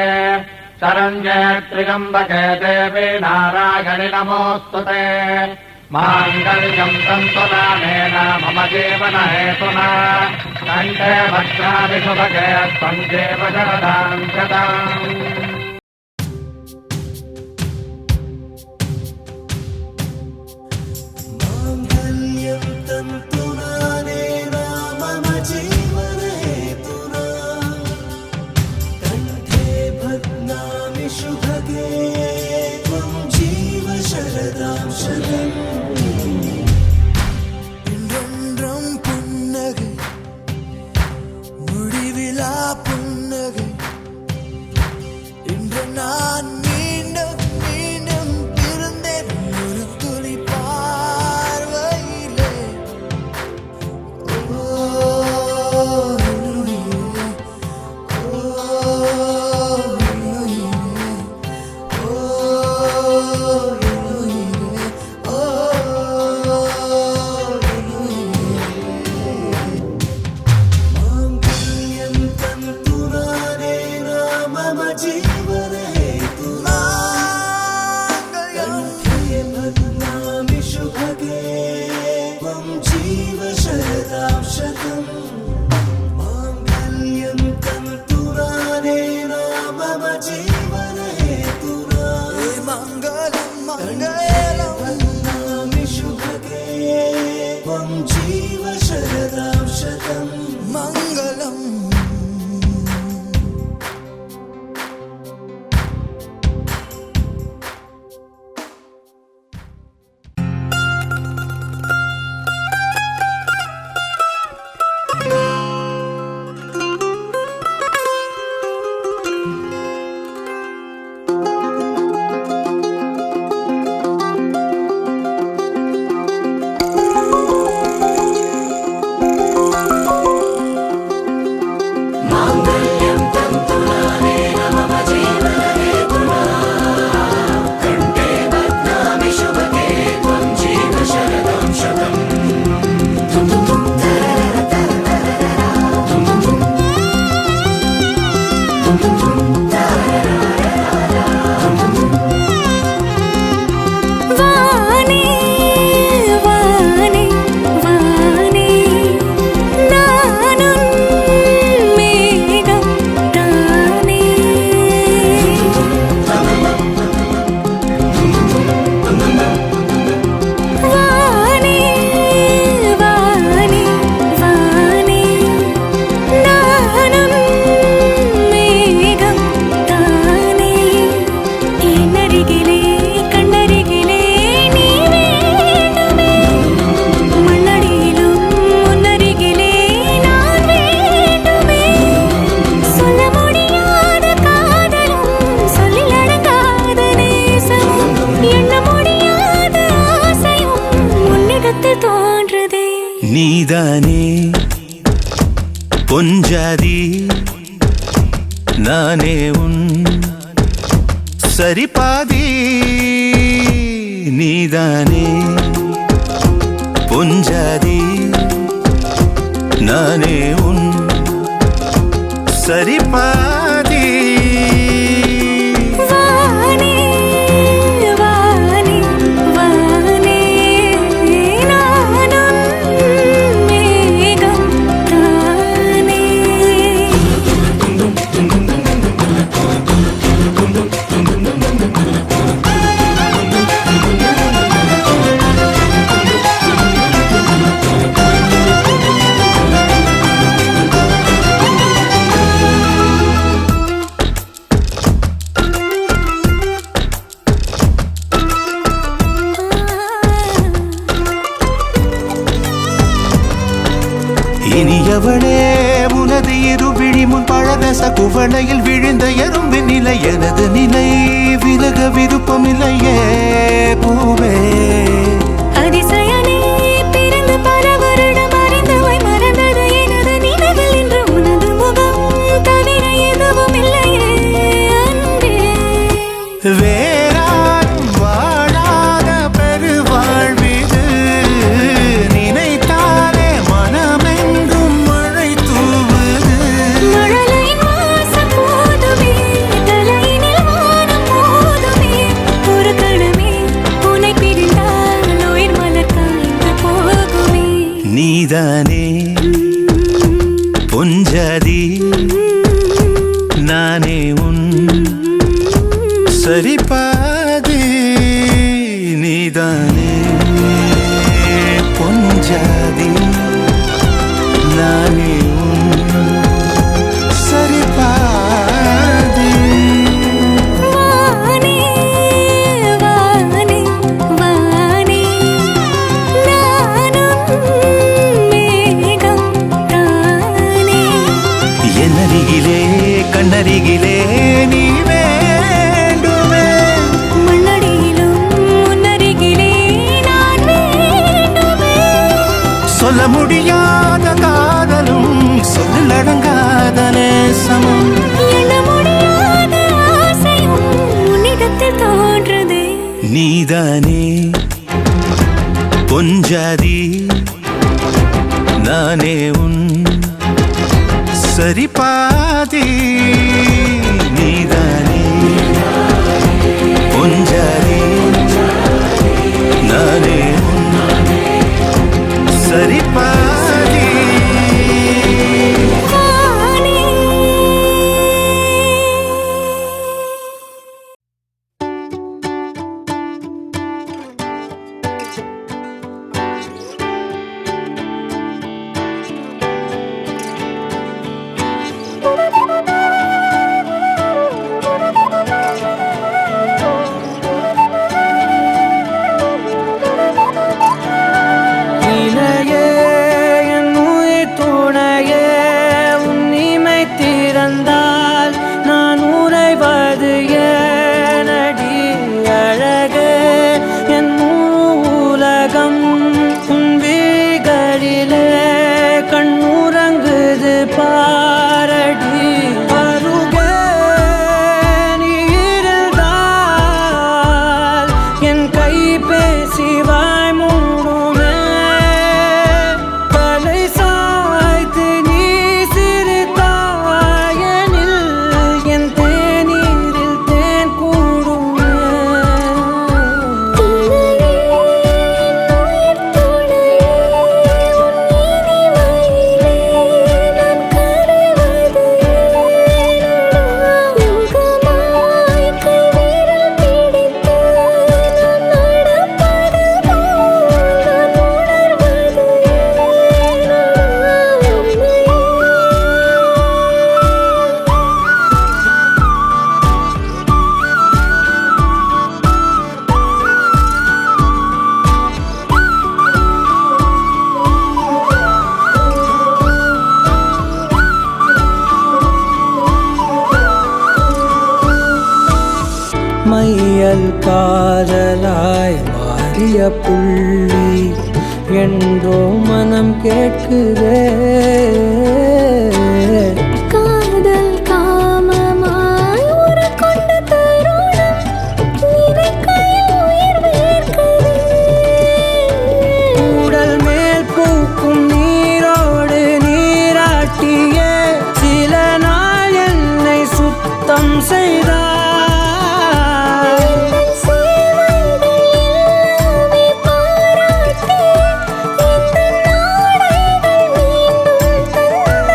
Speaker 9: शरण्ये त्र्यम्बके देवी नारायणि नमोऽस्तुते माङ्गल्यम् तन्तुनानेन मम जीवनहेतुना कण्ठे भद्राणि शुभगे त्वम् देव शरदाम् शताम्
Speaker 3: நீதானே பொஞ்சாதி நானே உன் சரிபாதி நீதானே பொஞ்சாதி நானே உன் சரிபாதி இனியவளே உனது இருவிழி முன் பழரச குவளையில் விழுந்த எறும்பின் நிலை எனது நிலை விலக விருப்பமில்லையே பூவே
Speaker 1: அதிசயனே பிறந்து பல வருடம் அறிந்தவை மறந்தது எனது நினைவில் இன்று உனது முகம் தவிர எதுவும் இல்லையே அன்பே
Speaker 3: வேறாரும் வாழாத பெருவாழ்விது நினைத்த நீதானே பொஞ்சாதி நானே உன் சரிபாதி நீதானே பொஞ்சாதி நானே உன் சரிபாதி
Speaker 1: வானே வானே வானே நானும் மேகம் தானே
Speaker 3: என்னருகிலே கண்ணருகிலே நீ வேண்டுமே
Speaker 1: மண்ணடியிலும் முன்னருகிலே நான் வேண்டுமே
Speaker 3: சொல்ல முடியாத காதலும் சொல்லில் அடங்காத நேசமும்
Speaker 1: எண்ண முடியாத ஆசையும் உன்னிடத்தில் தோன்றுதே
Speaker 3: நீதானே பொஞ்சாதி நானே உன் சரிபாதி நீதானே பொஞ்சாதி நானே உன் சரிபாதி
Speaker 1: வானே
Speaker 5: இணையே என் உயிர் துணையே உன் இமை திறந்தால் நான் உறைவது ஏனடி அழகே என் உலகம் உன் விழிகளிலே கண்ணுறங்குது பாரடி அருகே நீ இருந்தால் என் கை பேசி வாய் மூடுமே தலை சாய்த்து நீ சிரித்தாயனில் என் தேநீரில் தேன் கூடுமே மையல் காதலாய் மாறிய புள்ளி என்றோ மனம் கேட்குதே
Speaker 1: காதல் காமமாய் உருக்கொண்ட தருணம் நினைக்கையில் உயிர் வேர்க்குதே
Speaker 5: உடல் மேல் பூக்கும் நீரோடு நீராட்டியே சில நாள் என்னை சுத்தம் செய்தார்
Speaker 1: சேவைகள் எல்லாமே பாராட்டி இந்த நாடைகள் மீண்டும் தந்தார்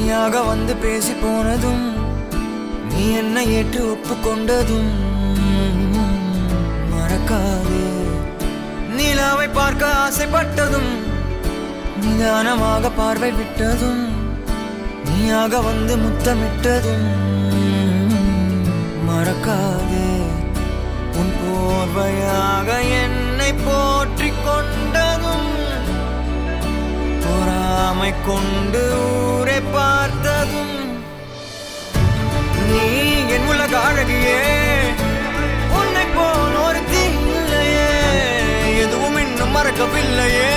Speaker 5: நீயாக வந்து பேசி போனதும் நீ என்னை ஏற்று ஒப்புக்கொண்டதும் மறக்காது. நிலாவை பார்க்க ஆசைப்பட்டதும் நிதானமாக பார்வை விட்டதும் நீயாக வந்து முத்தமிட்டதும் மறக்காது. உன் போர்வையாக என்னை போற்றிக் கொண்டதும் பொறாமை கொண்டு ஊரை பார்த்ததும் நீ என் உலக அழகியே. உன்னை போல் ஒரு தீலையே எதுவும் இன்னும் மறக்கவில்லையே.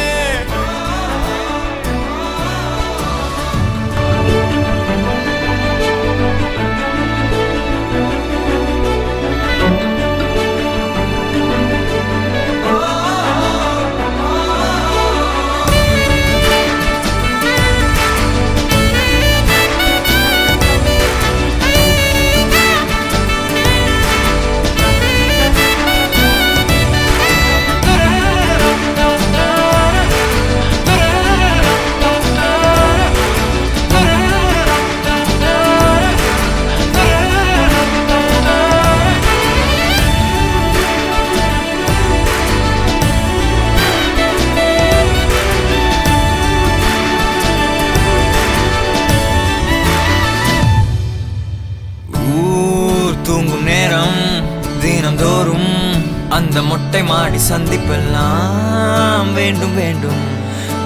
Speaker 5: தினம்தோறும் அந்த மொட்டை மாடி சந்திப்பெல்லாம் வேண்டும் வேண்டும்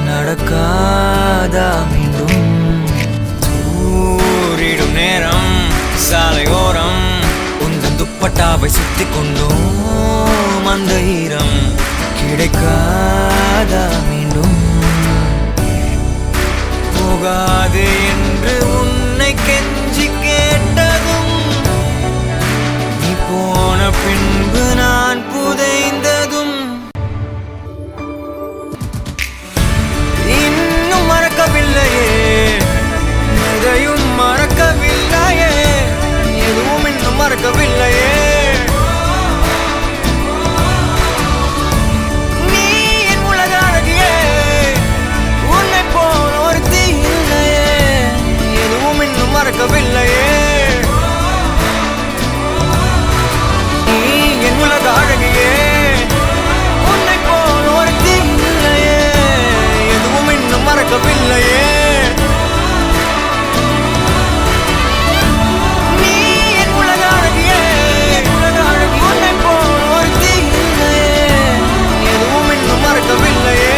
Speaker 5: நடக்காதா மீண்டும். ஊரிடும் நேரம் சாலையோரம் உந்தன் துப்பட்டாவை சுத்தி கொண்டோம் அந்த ஈரம் கிடைக்காதா மீண்டும். போகாது என்று உன்னை கெஞ்சி கேட்டதும் போன பின்பு நான் புதைந்ததும் இன்னும் மறக்கவில்லையே. எதையும் மறக்கவில்லையே. எதுவும் இன்னும் மறக்கவில்லையே. நீ என் உலக அழகியே. உன்னை போல் ஒரு தீலையே எதுவும் இன்னும் மறக்கவில்லையே. உலக அழகியே. உன்னை போல் ஒரு தீலையே எதுவும் இன்னும் மறக்கவில்லையே. நீ என் உலக அழகியே. உன்னை போல் ஒரு தீலையே எதுவும் இன்னும் மறக்கவில்லையே.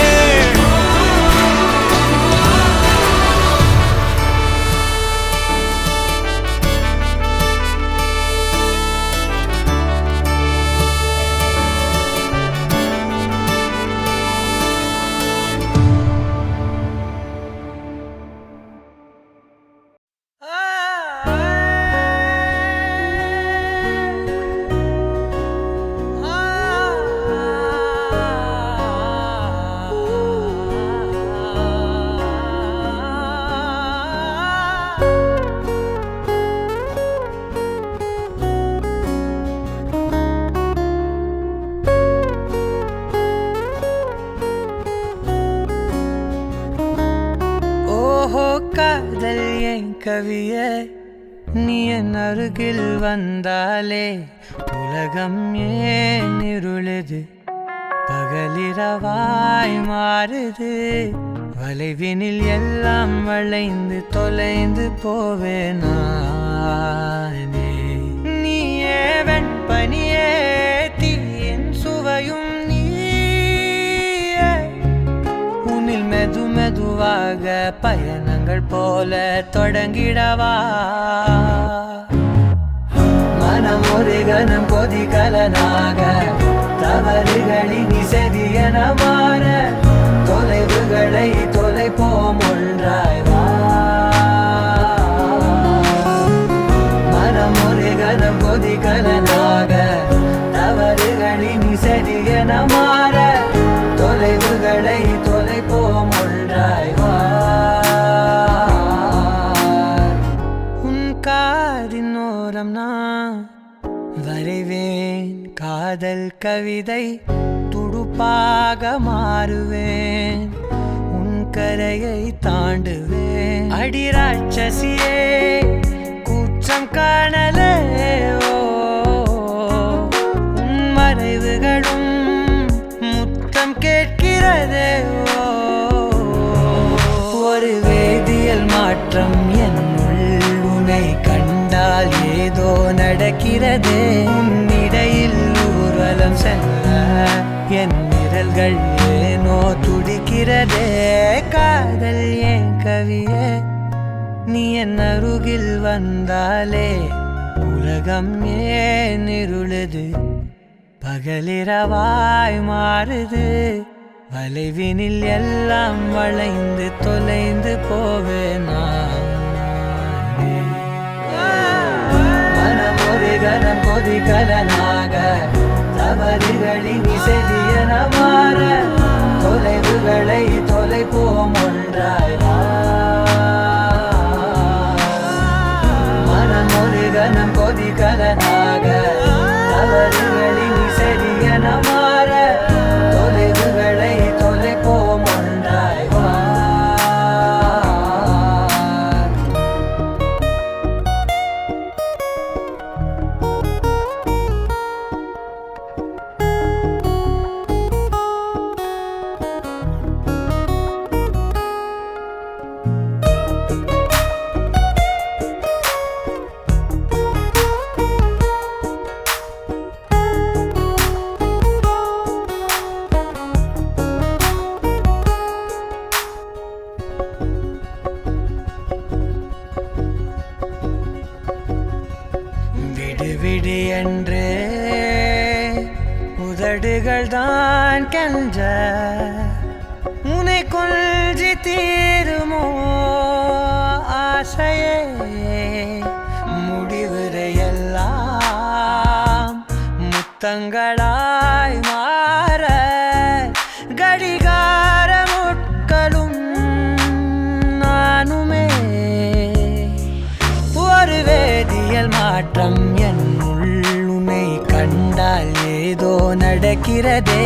Speaker 5: காதல் என் கவியே நீ என் அருகில் வந்தாலே உலகம் ஏன் இருளுது பகலிரவாய் மாறுது. வளைவினில் எல்லாம் வளைந்து தொலைந்து போவேனே. நீயே வெண்பனியே தீயின் சுவையும் நீயே. உன்னில் மெது மெதுவாக பயணங்கள் போல தொடங்கிடவா. மனம் ஒரு கணம் கொதிகலனாக தவறுகளின் இசையன மாற தொலைவுகளை தொலைப்போம் ஒன்றாய் வா. மனம் ஒரு கணம் கொதிகலனாக தவறுகளின் இசையன மாற தொலைவுகளை தொலைப்போம் ஒன்றாய் வா. உன் காதின் ஓரம் நான் வரைவேன் காதல் கவிதை துடுப்பாக மாறுவேன். உன் கரையை தாண்டுவேன். அடி ராட்சசியே கூச்சம் காணலே, உன் மறைவுகளும் முத்தம் கேட்கிறதே. ஒரு வேதியியல் மாற்றம் என்னுள் உன்னை கண்டால் ஏதோ நடக்கிறதே. உன்னிடையில் ஊர்வலம் செல்ல என் விரல்கள் ஏனோ துடிக்கிறதே. காதல் ஏன் கவியே, நீ என் அருகில் வந்தாலே உலகம் ஏன் இருளுது, பகலிரவாய் மாறுது. வளைவினில் எல்லாம் வளைந்து தொலைந்து போவேனா. மனம் ஒரு கணம் கொதிகலனாக தவறுகளின் இசையன மாற, தொலைவுகளை தொலைப்போம் ஒன்றாய். மனம் ஒரு கணம் கொதிகலனாக தவறுகளின் இசையன மாற, தொலைவுகளை தொலைப்போம் ஒன்றாய். விடு என்று உதடுகள் தான் கெஞ்ச, உன்னை கொள்ஜி தீருமோ ஆசையே. முடிவுரையெல்லாம் முத்தங்களாய் மாற, கடிகார முட்களும் நானுமே. ஒரு வேதியியல் மாற்றம் என்னுள் உன்னை கண்டால் ஏதோ நடக்கிறதே.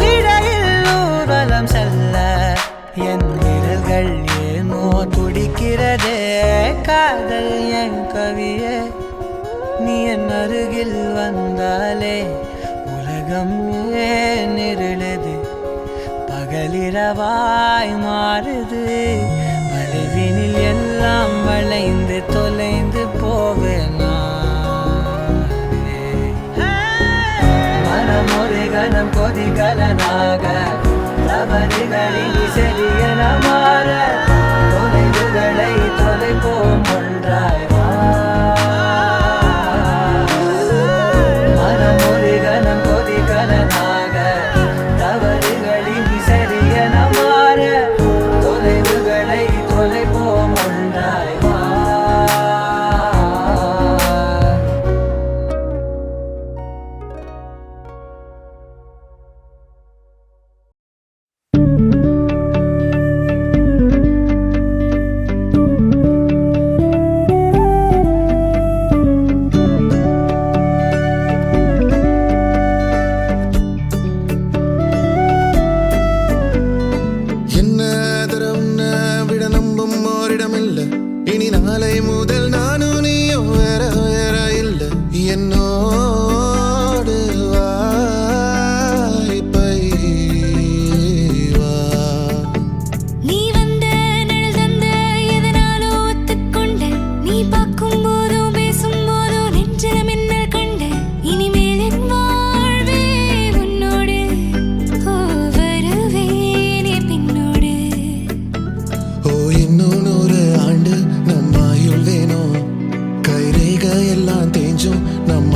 Speaker 5: இடையில் ஊர்வலம் செல்ல என் விரல்கள் ஏனோ துடிக்கிறதே. காதல் என் கவியே, நீ என் அருகில் வந்தாலே உலகம் ஏன் இருளுது, பகலிரவாய் மாறுது. வளைவினில் எல்லாம் வளைந்து தொலைந்து போவேனா. மனம் ஒரு கணம் கொதிகலனாக தவறுகளின் இசையன மாற, தொலைவுகளை தொலைப்போம் ஒன்றாய். மனம் ஒரு கணம் கொதிகலனாக தவறுகளின் இசையன மாற, தொலைவுகளை தொலைப்போம் ஒன்றாய்.
Speaker 4: இனி நாளை முதல் நானும் நீயும் வேற வேற இல்ல. என்னோடு வாய்ப்பை வா.
Speaker 1: நீ வந்த நிழல் தந்த எதனாலோ ஒத்துக்கொண்ட, நீ பார்க்கும் போதோ பேசும் போதோ நெஞ்சில மின்னல் கண்ட. இனிமேல் என் வாழ்வே உன்னோடு, வருவேனே பின்னோடு.
Speaker 4: ஓ இன்னும் 100 ஆண்டு நம்மாயுள் வேணும், கைரேகை எல்லாம் தேஞ்சும் நம்ம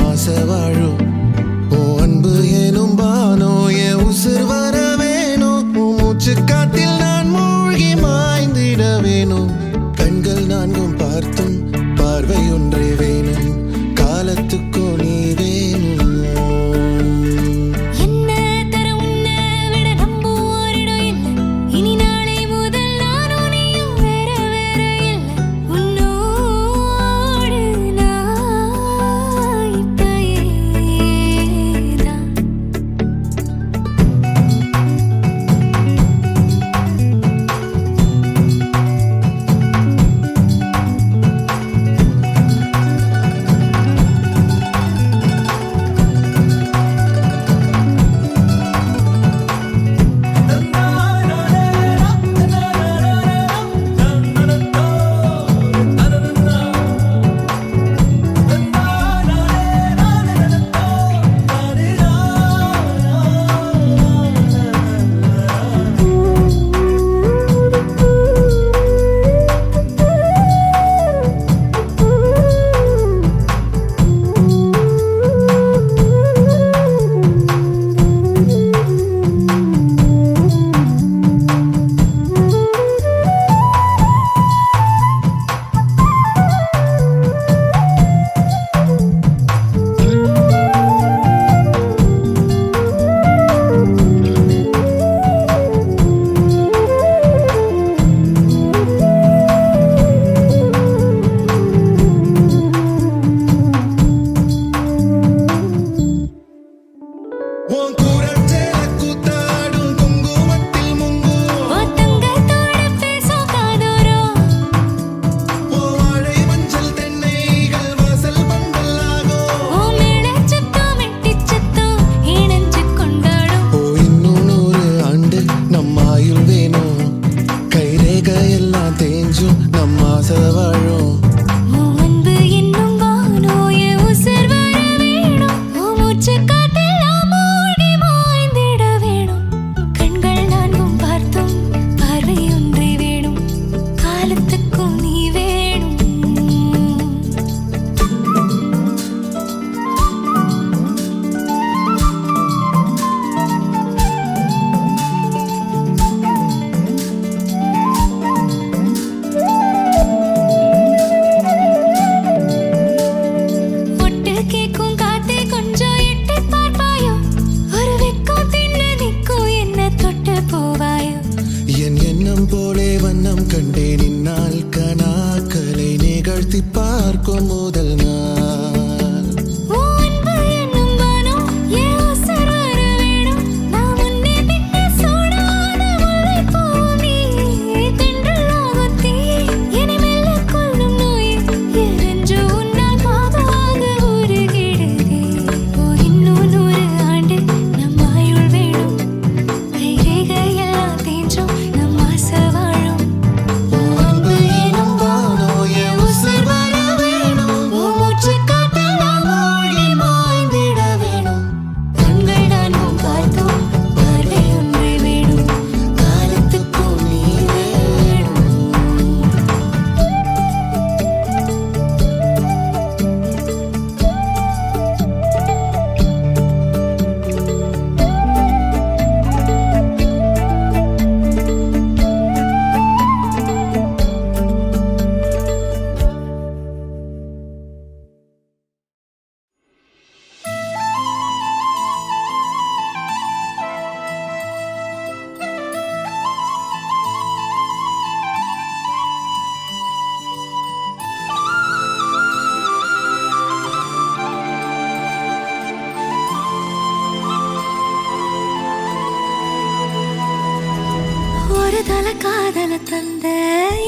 Speaker 1: தல காதல தந்த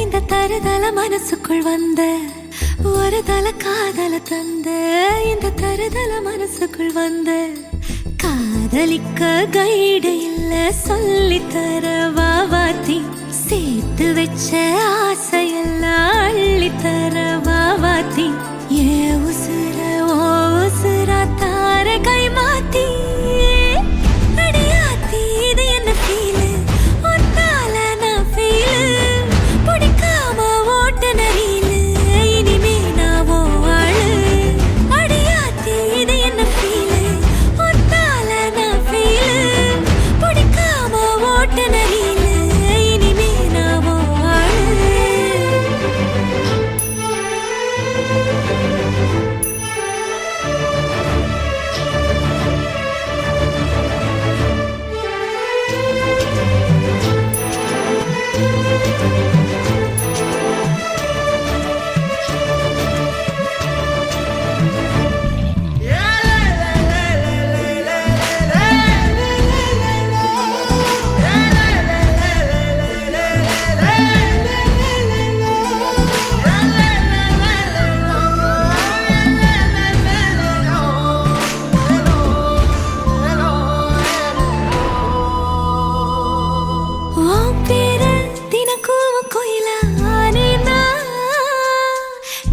Speaker 1: இந்த தருதல மனசுக்குள் வந்த ஒரு தல காதல தந்த இந்த தருதல மனசுக்குள் வந்த காதலிக்க கைடு இல்ல சொல்லித்தர வாவாத்தி சேர்த்து வச்ச ஆசையெல்லாம் அள்ளித்தர வாவாத்தி ஏ உசுர ஓ உசுரா தார கை மாத்தி அடியாத்தி இது என்ன ஃபீலு ஒன்னால நான் ஃபீலு பிடிக்காம ஓட்ட நரியிலு இனிமே நான் ஓ ஆளு அடியாத்தி இது என்ன ஃபீலு ஒன்னால நான் ஃபீலு பிடிக்காம ஓட்ட நரியிலு இனிமே நான் ஓ ஆளு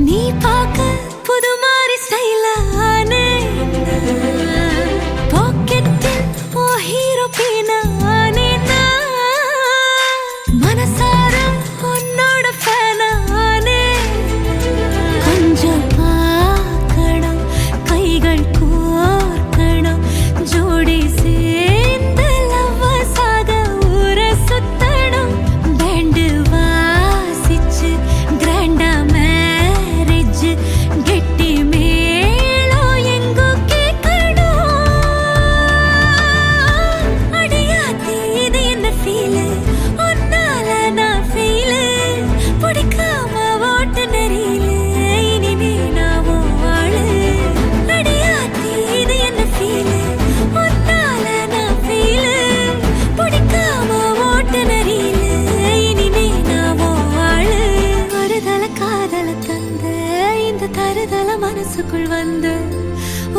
Speaker 1: நீ பார்க்க புது மாதிரி ஸ்டைலானே பாக்கெட்டில் ஓ ஹீரோ பீனானே மனசார உன்னோட ஃபேனானே கொஞ்சம் பார்க்கணும் கைகள் கோர்க்கணும் ஜோடி சேர்ந்து லவ்வசாக ஊர சுத்தணும் பேண்டு வாசிச்சு கிராண்டா கெட்டி மேளம் எங்கோ கேட்கணும் அடியாத்தி இது என்ன ஃபீலு ஒன்னால நான் ஃபீலு பிடிக்காம ஓட்ட நரியிலு இனிமே நான் ஓ ஆளு அடியாத்தி இது என்ன ஃபீலு ஒன்னால நான் ஃபீலு பிடிக்காம ஓட்ட நரியிலு இனிமே நான் ஓ ஆளு ஒரு தல காதல தந்த இந்த தருதல மனசுக்குள் வந்து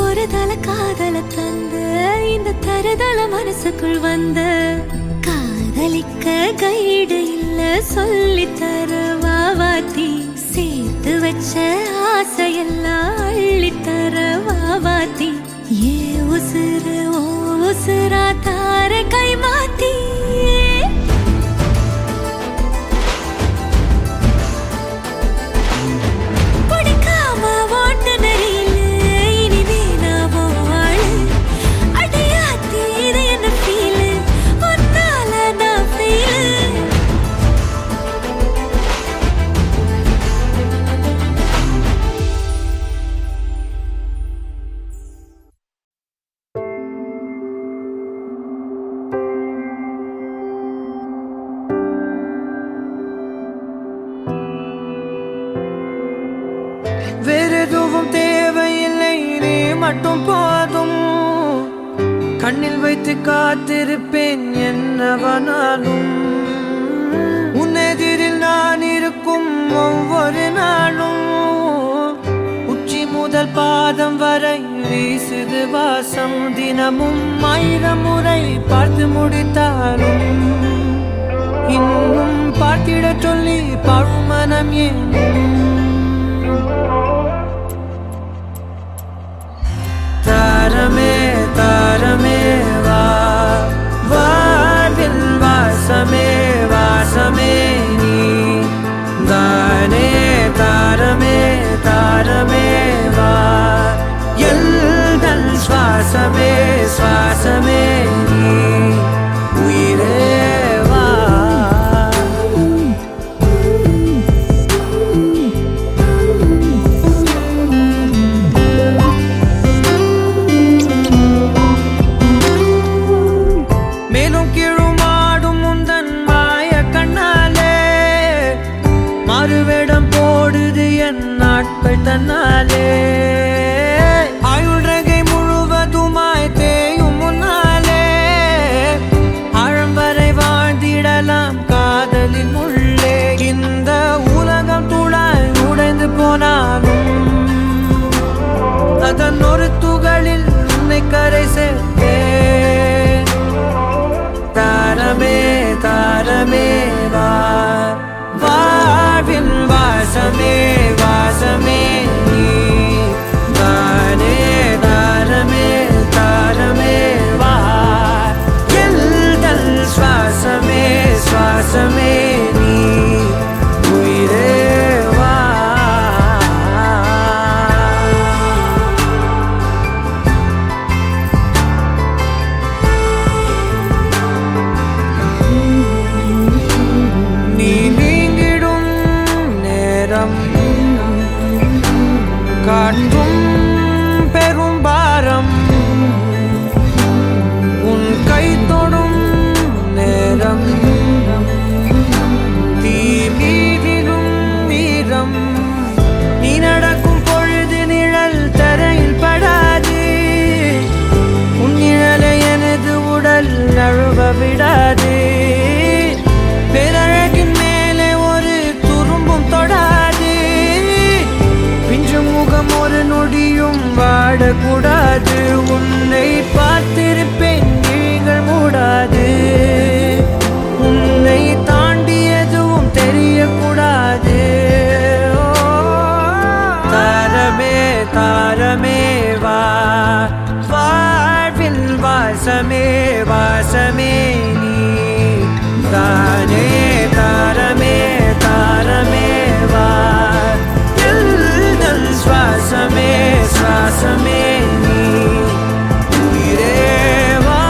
Speaker 1: ஒரு தல காதல தந்த இந்த தருதல மனசுக்குள் வந்து காதலிக்க கைடு இல்ல சொல்லித்தர வாவாத்தி சேர்த்து வச்ச ஆசையெல்லாம் அள்ளித்தர வாவாத்தி ஏ உசுறு ஓ உசுரா தார கை மாத்தி
Speaker 5: வேறெதுவும் தேவையில்லை நீ மட்டும் போதும் கண்ணில் வைத்து காத்திருப்பேன் என்னவனாலும் உன்னெதிரில் நான் இருக்கும் ஒவ்வொரு நாளும் உச்சி முதல் பாதம் வரை வீசுது வாசம் தினமும் 1000 முறை பார்த்து முடித்தாலும் இன்னும் பார்த்திட சொல்லி பழுமனம் ஏனும் தாரமே தாரமே வா வாழ்வில் வாசமே வாசமே நீ தானே தாரமே தாரமே வா எல்தன் சுவாசமே சுவாசமே நீ உயிரே வா ஒரு துகளில் உன்னை கரை சேர்த்தேன். தாரமே தாரமே வா, வாழ்வின் வாசமே வாசமே நீ தானே. தாரமே தாரமே வா, எல்தல் சுவாசமே சுவாசமே நீ உயிரே வா. நீ நீங்கிடும் நேரம் காட்டும் பெரும் பாரம், உன் கை தொடும் நேரம் தீ மீதிலும் வீரம். நீ நடக்கும் பொழுது நிழல் தரையில் படாது, உன் நிழலை எனது உடல் நழுவ விடாது. பேரழகின் மேலே ஒரு துரும்பும் தொடாது, பிஞ்சும் முகம் ஒரு நொடியும் வாடக்கூடாது. உன்னை பார்த்திருப்பேன் விழிகள் மூடாது, உன்னை தாண்டி எதுவும் தெரியக்கூடாது. தாரமே தாரமே வா, வாழ்வின் வாசமே வாசமே நீ தானே. தாரமே தாரமே வா, எல்தல் சுவாசமே சுவாசமே நீ உயிரே வா.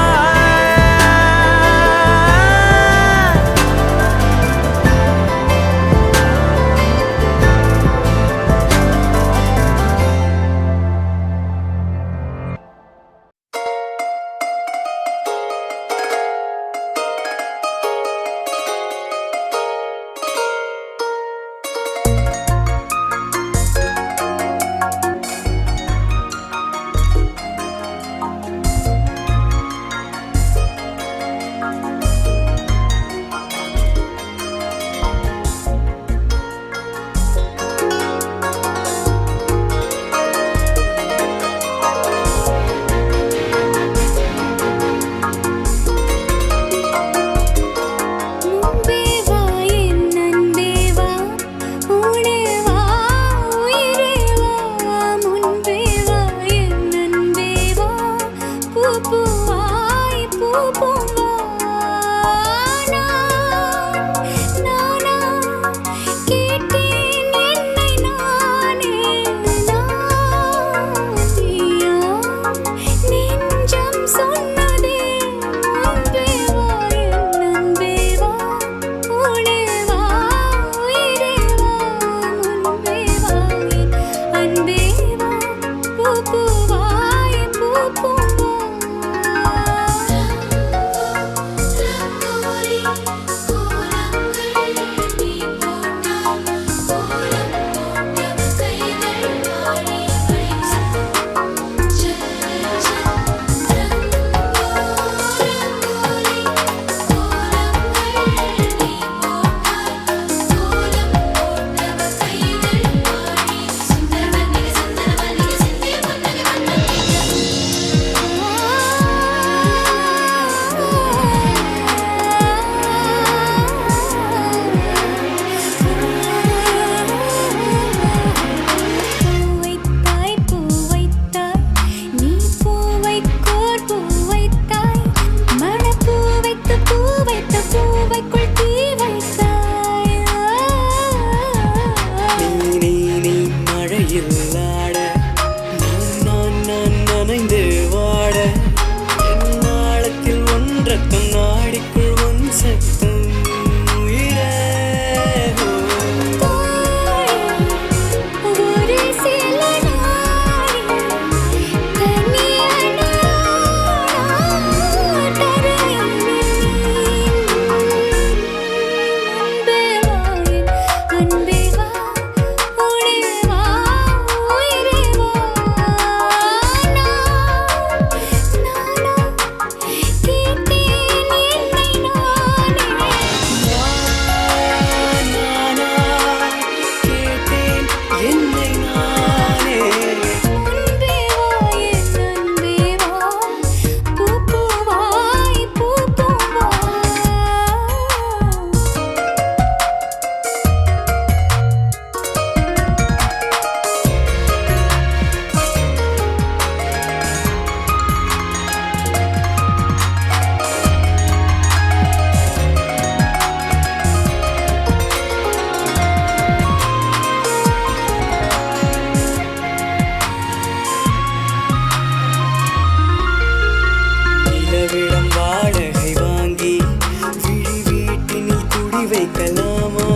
Speaker 2: வைக்கலாமா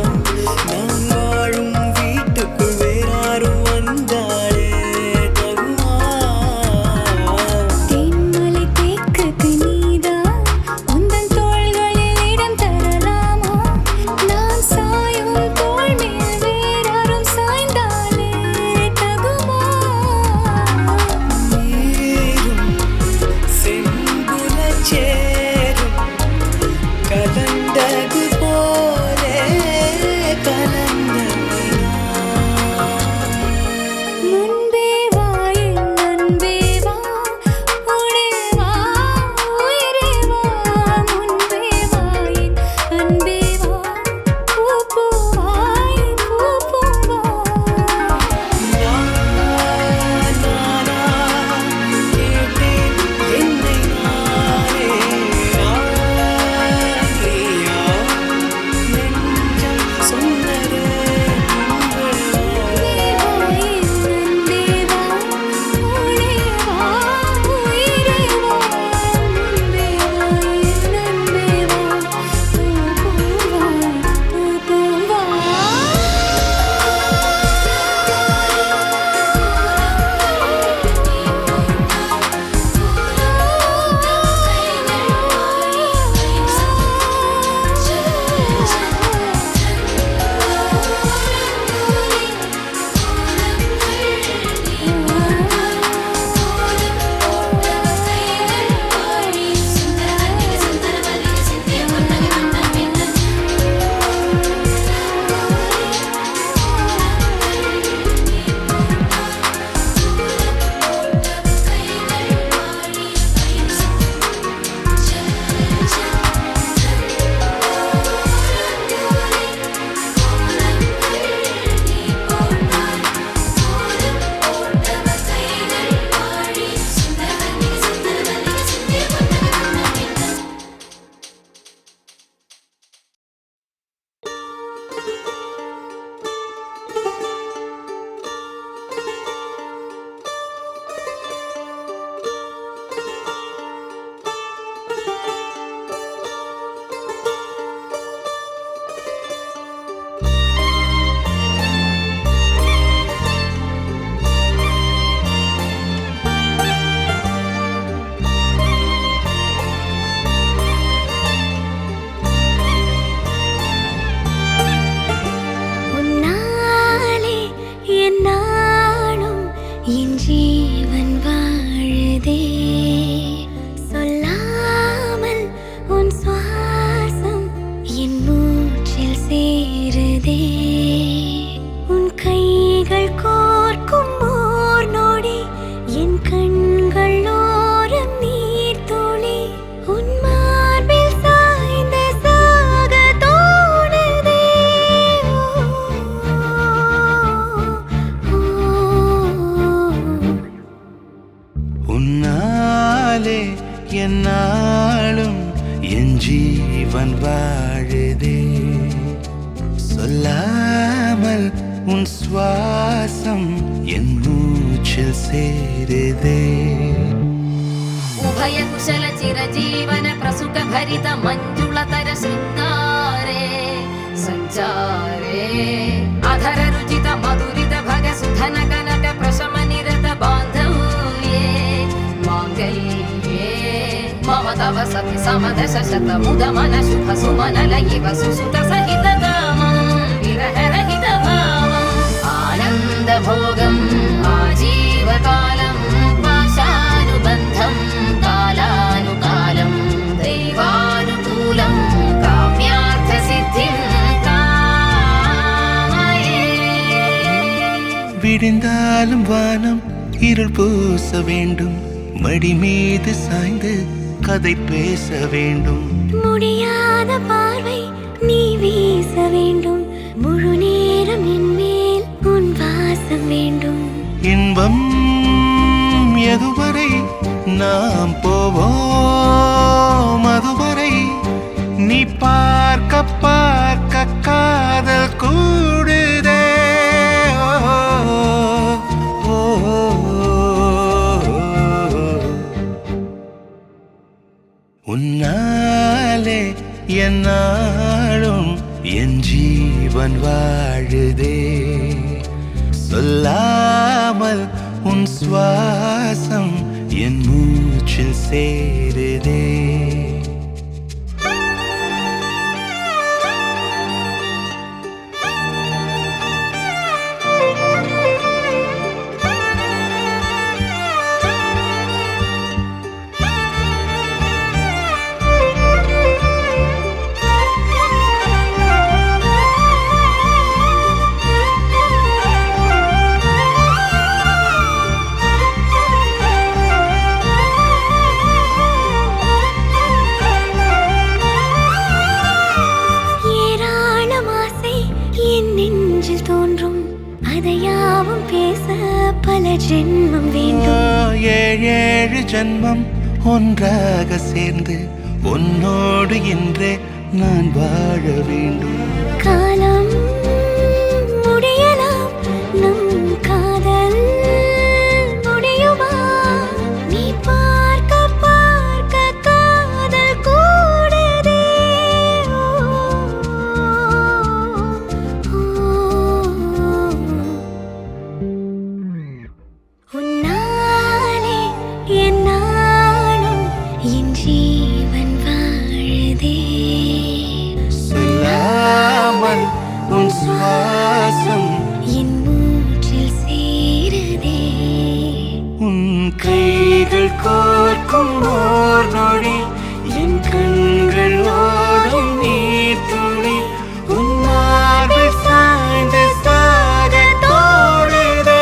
Speaker 2: நான் வாழும் வீட்டுக்குள் வேறாரும் வந்தாளே தகுமா
Speaker 6: தேன்மலை தேக்குக்கு நீதான் உந்தன் தோள்களில் இடம் தரலாமா நான் சாயும் தோள் மேல் வேறாரும் சாய்ந்தாலே தகுமா
Speaker 2: நீரும் செம்புலச் சேரும் கலந்தது போலே கலந்தவையா
Speaker 6: முன்பே வா என் அன்பே வா உடே வா உயிரே வா முன்பே வா என் அன்பே வா பூ பூவாய் பூ பூவா
Speaker 2: நானா கேட்டேன் என்னை நானே நீயா நெஞ்சம் சொன்னதே
Speaker 6: உன்னாலே என் நாளும் என் ஜீவன் வாழுதே சொல்லாமல் உன் சுவாசம் என் மூச்சில் சேருதே உன் கைகள் கோர்க்கும் ஓர் நொடி என் கண்கள் ஓரம் நீர் துளி உன் மார்பில் சாய்ந்து சாக தோணுதே
Speaker 3: உன்னாலே என்னாலும் என் ஜீவன் வாழுதே சொல்லாமல் உன் சுவாசம் என் மூச்சில் சேருதே
Speaker 6: उभय कुशल चिरजीवन प्रसुख भरित मंजुलतर शृंगारे संचारे अधर रुचित मधुरित भग सुधन कनक प्रशम निरत बांधव्ये मांगल्ये मम तव सति समदश शत मुद मन शुभ सुमन लयिव सुसुत सहित कामं विरह रहित भावम् आनन्द भोगम् आजीवकालं पाशानुबन्धं कालानुकालं दैवानुकूलं काम्यार्थसिद्धिं कामये
Speaker 3: விடிந்தாலும் வானம் இருள் பூச வேண்டும் மடி மீது சாய்ந்து கதை பேச வேண்டும்
Speaker 6: முடியாத பார்வை நீ வீச வேண்டும் முழு நேரம் என் மேல் உன் வாசம் வேண்டும்
Speaker 3: இன்பம் எதுவரை நாம் போவோம் அதுவரை நீ பார்க்க பார்க்க காதல் கூடுதே ஓ, ஓ, உன்னாலே என்னாலும் என் ஜீவன் வாழுதே சொல்லாமல் உன் சுவாசம் என் மூச்சில் சேருதே
Speaker 1: அதையாவும் பேச பல ஜென்மம் வேண்டும்.
Speaker 3: ஏழு ஜென்மம் ஒன்றாக சேர்ந்து உன்னோடு இன்றே நான் வாழ வேண்டும்.
Speaker 1: காலம் முடியலாம் நம் காதல் முடியுமா? நீ பார்க்க பார்க்க காதல் கூடுதே. உன்னாலே என் நாளும் என் ஜீவன் வாழுதே.
Speaker 3: சொல்லாமல் உன் சுவாசம்
Speaker 1: என் மூச்சில் சேருதே.
Speaker 3: உன் கைகள் கோர்க்கும் ஓர் நொடி என் கண்கள் ஓடும் நீர் துளி உன் மார்பில் சாய்ந்து சாக தோடுதே.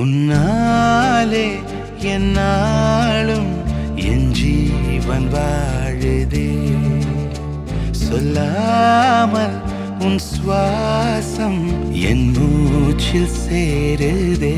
Speaker 3: உன்னாலே என் நாளும் என் ஜீவன் வாழுதே சொல்லாமல் உன் சுவாசம் என் மூச்சில் சேருதே.